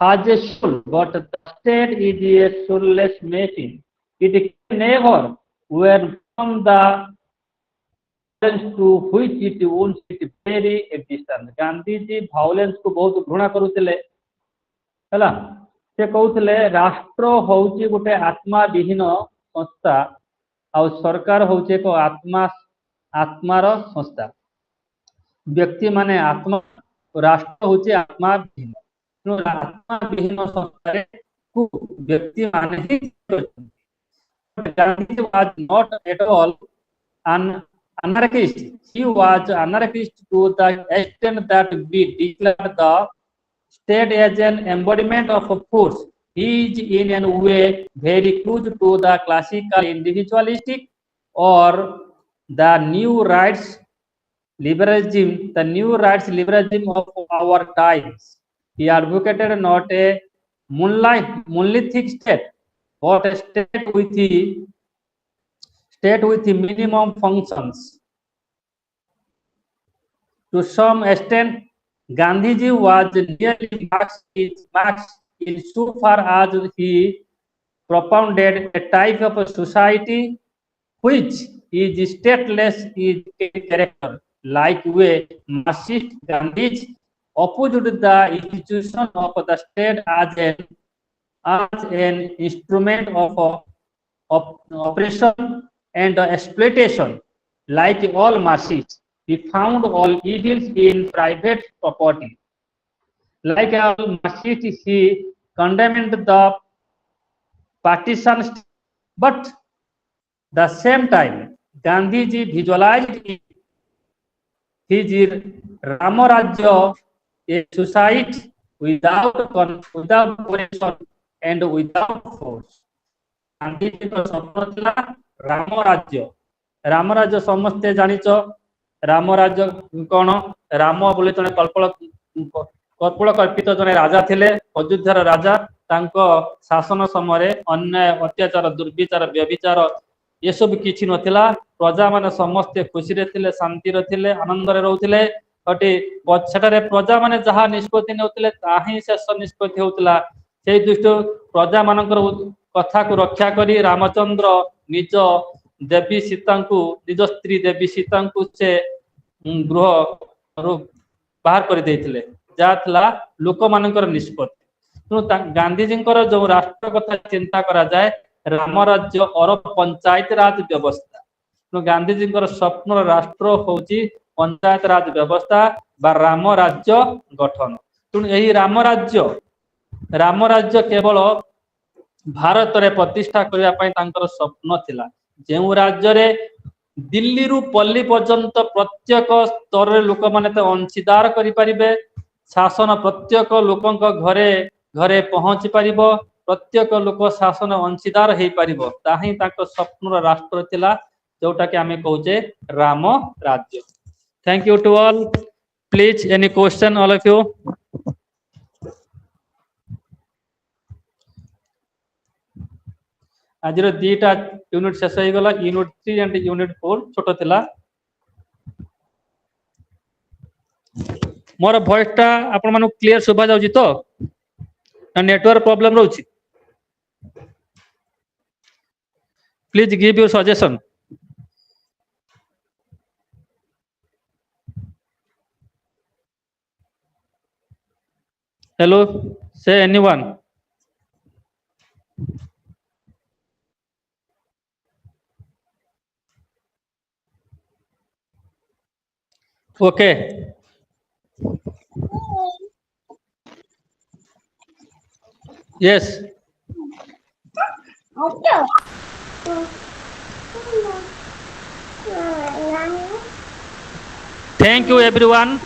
has a soul, but the state is a soulless machine. It can never overcome the to which it owns its very existence. Gandhiji भायोलेंस को बहुत घृणा करुले है से कहते राष्ट्र हूँ गोटे आत्मा विहीन संस्था आ सरकार हूँ एक आत्मार संस्था व्यक्ति माने आत्मा राष्ट्र हूँ आत्मा विहीन आत्मा विहीन संस्था व्यक्ति माने Gandhi was not at all an anarchist. He was anarchist to the extent that we declare the state as an embodiment of force. He is in a way very close to the classical individualistic or the new rights liberalism of our times. He advocated not a monolithic state, but a state with minimum functions. To some extent, Gandhiji was nearly Marx insofar as he propounded a type of a society which is stateless in character, like way Marxist Gandhiji opposed the institution of the state as an instrument of oppression and exploitation. Like all Marxists, he found all evils in private property. Like all Marxists, he condemned the partisan state, but the same time, Gandhiji visualized his Rama Rajya, a society without coercion and without force. Gandhiji को स्वप्न थिला राम राज्य समस्ते जानिच राम राज्य कौन राम बोले जने कल्पल कल्पित जने राजा थिले अयोध्यार राजा तांको शासन समय अन्याय अत्याचार दुर्विचार व्यभिचार ये सब किछि नथिला प्रजा माने समस्ते खुशी रे थिले शांति रे थिले आनंद रे रहउथिले अटे पछटारे प्रजा माने जहा निष्पत्ति नेउथिले ताही शेष निष्पत्ति होउतला सेही दृष्टि प्रजा मानकर कथा को रक्षा करी रामचंद्र निज देवी सीता को निज स्त्री देवी सीता को से गृह बाहर कर देथिले जाथला लोक मानकर निष्पत्ति तो गांधीजी जो राष्ट्र कथा चिंता करा जाए राम राज्य और पंचायत राज व्यवस्था तो गांधीजी स्वप्न राष्ट्र होची पंचायत राज व्यवस्था बा राम राज्य गठन। तेणु यही राम राज्य केवल भारत में प्रतिष्ठा करने स्वप्न थिला। जो राज्य रे दिल्ली रु पल्ली पर्यंत प्रत्येक स्तर लोक माने अंशीदार करें, शासन प्रत्येक लोक घरे घरे पहुंची पारिबो, प्रत्येक लोक शासन अंशीदार हो पारिबो, ताही ताको स्वप्नर राष्ट्र थिला जोटा कि आमे कहूचे Ram Rajya. Thank you to all. Please any question all of you? आज दीटा यूनिट शेष हो गला, यूनिट 3 एंड यूनिट 4 छोट थिला। मोर वॉइस टा आपण मानु क्लियर सुबा जाउची तो ना नेटवर्क प्रॉब्लम रहउची? Please give your suggestion. Hello, say anyone? Okay, yes, thank you everyone,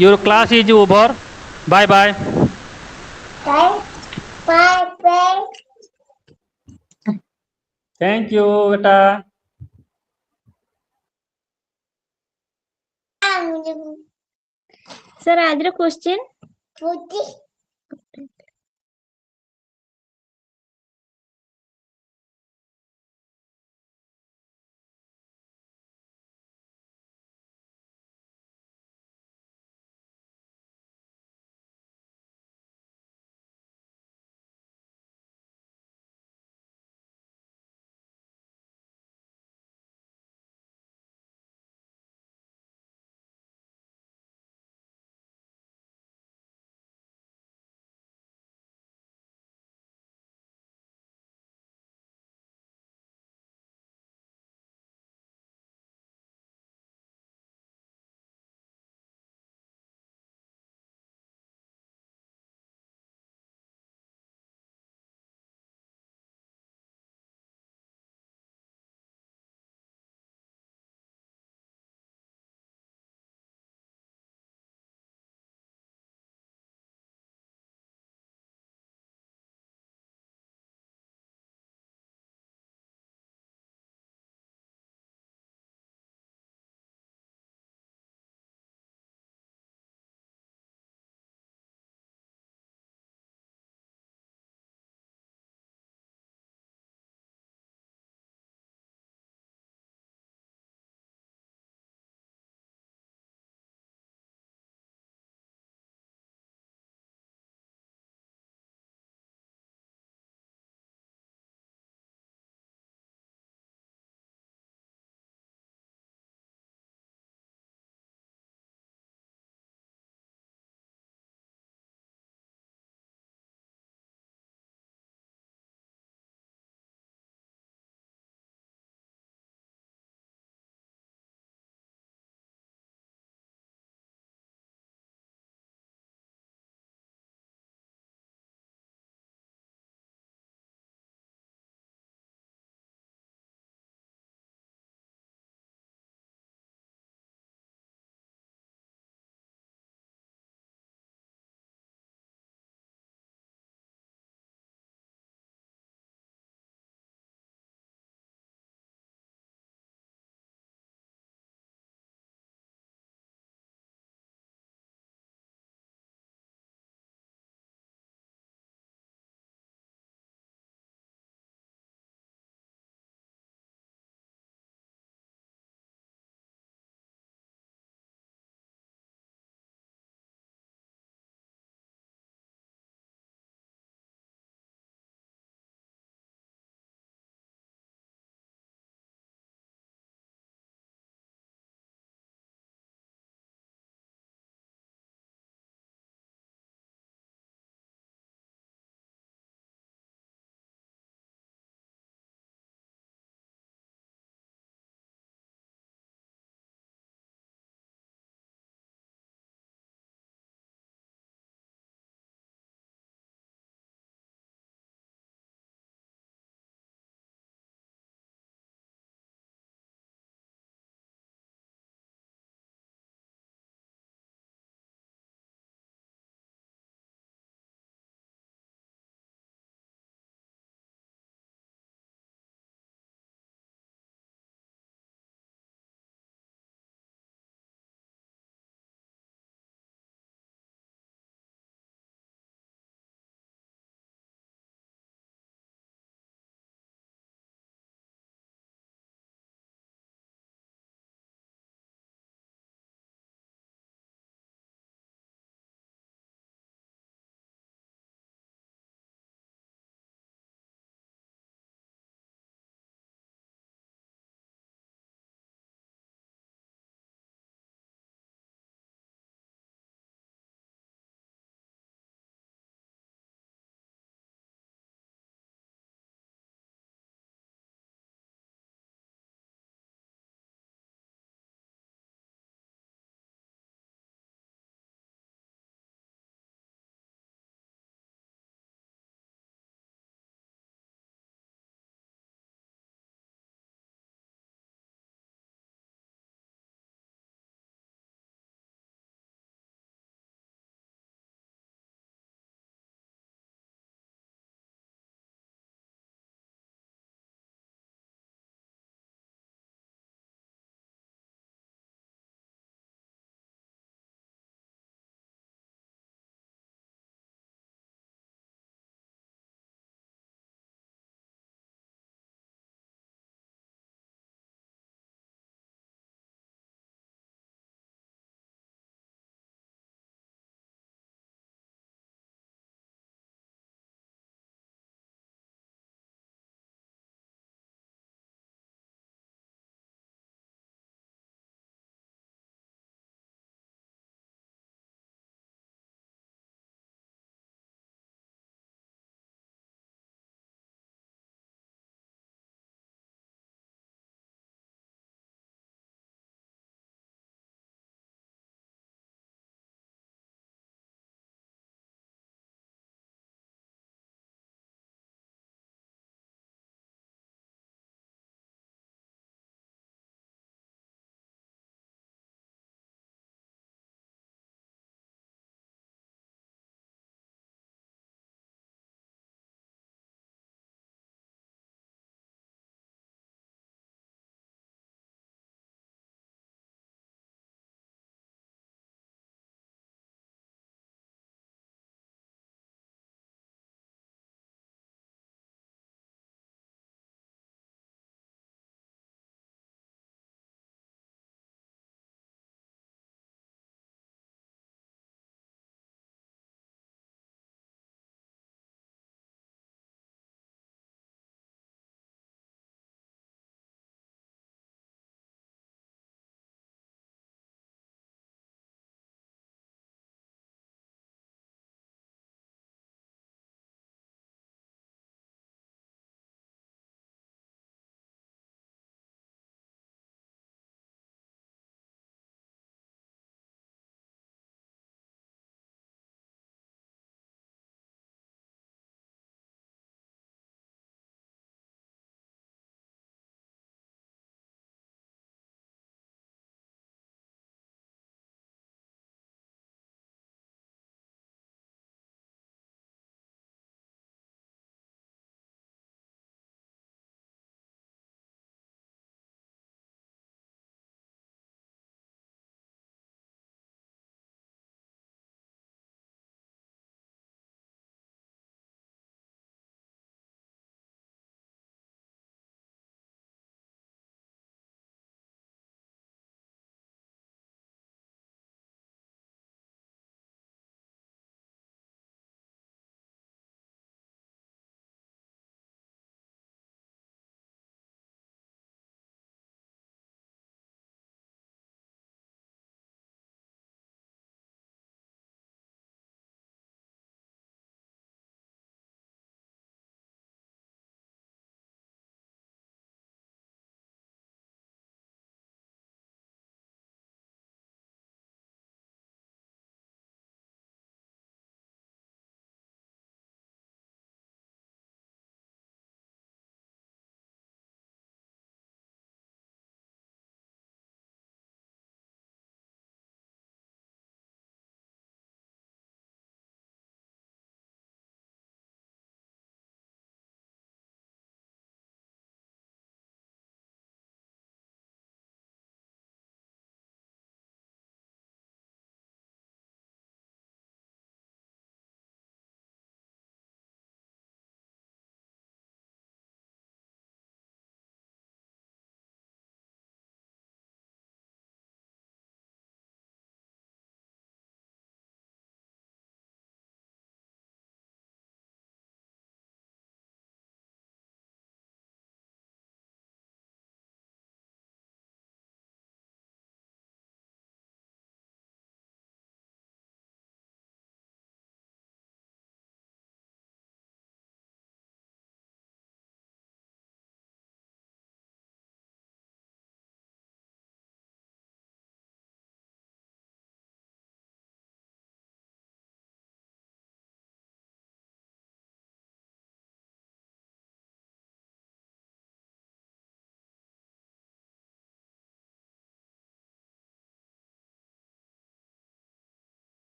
your class is over, bye bye. Thank you बेटा। सर आज क्वेश्चन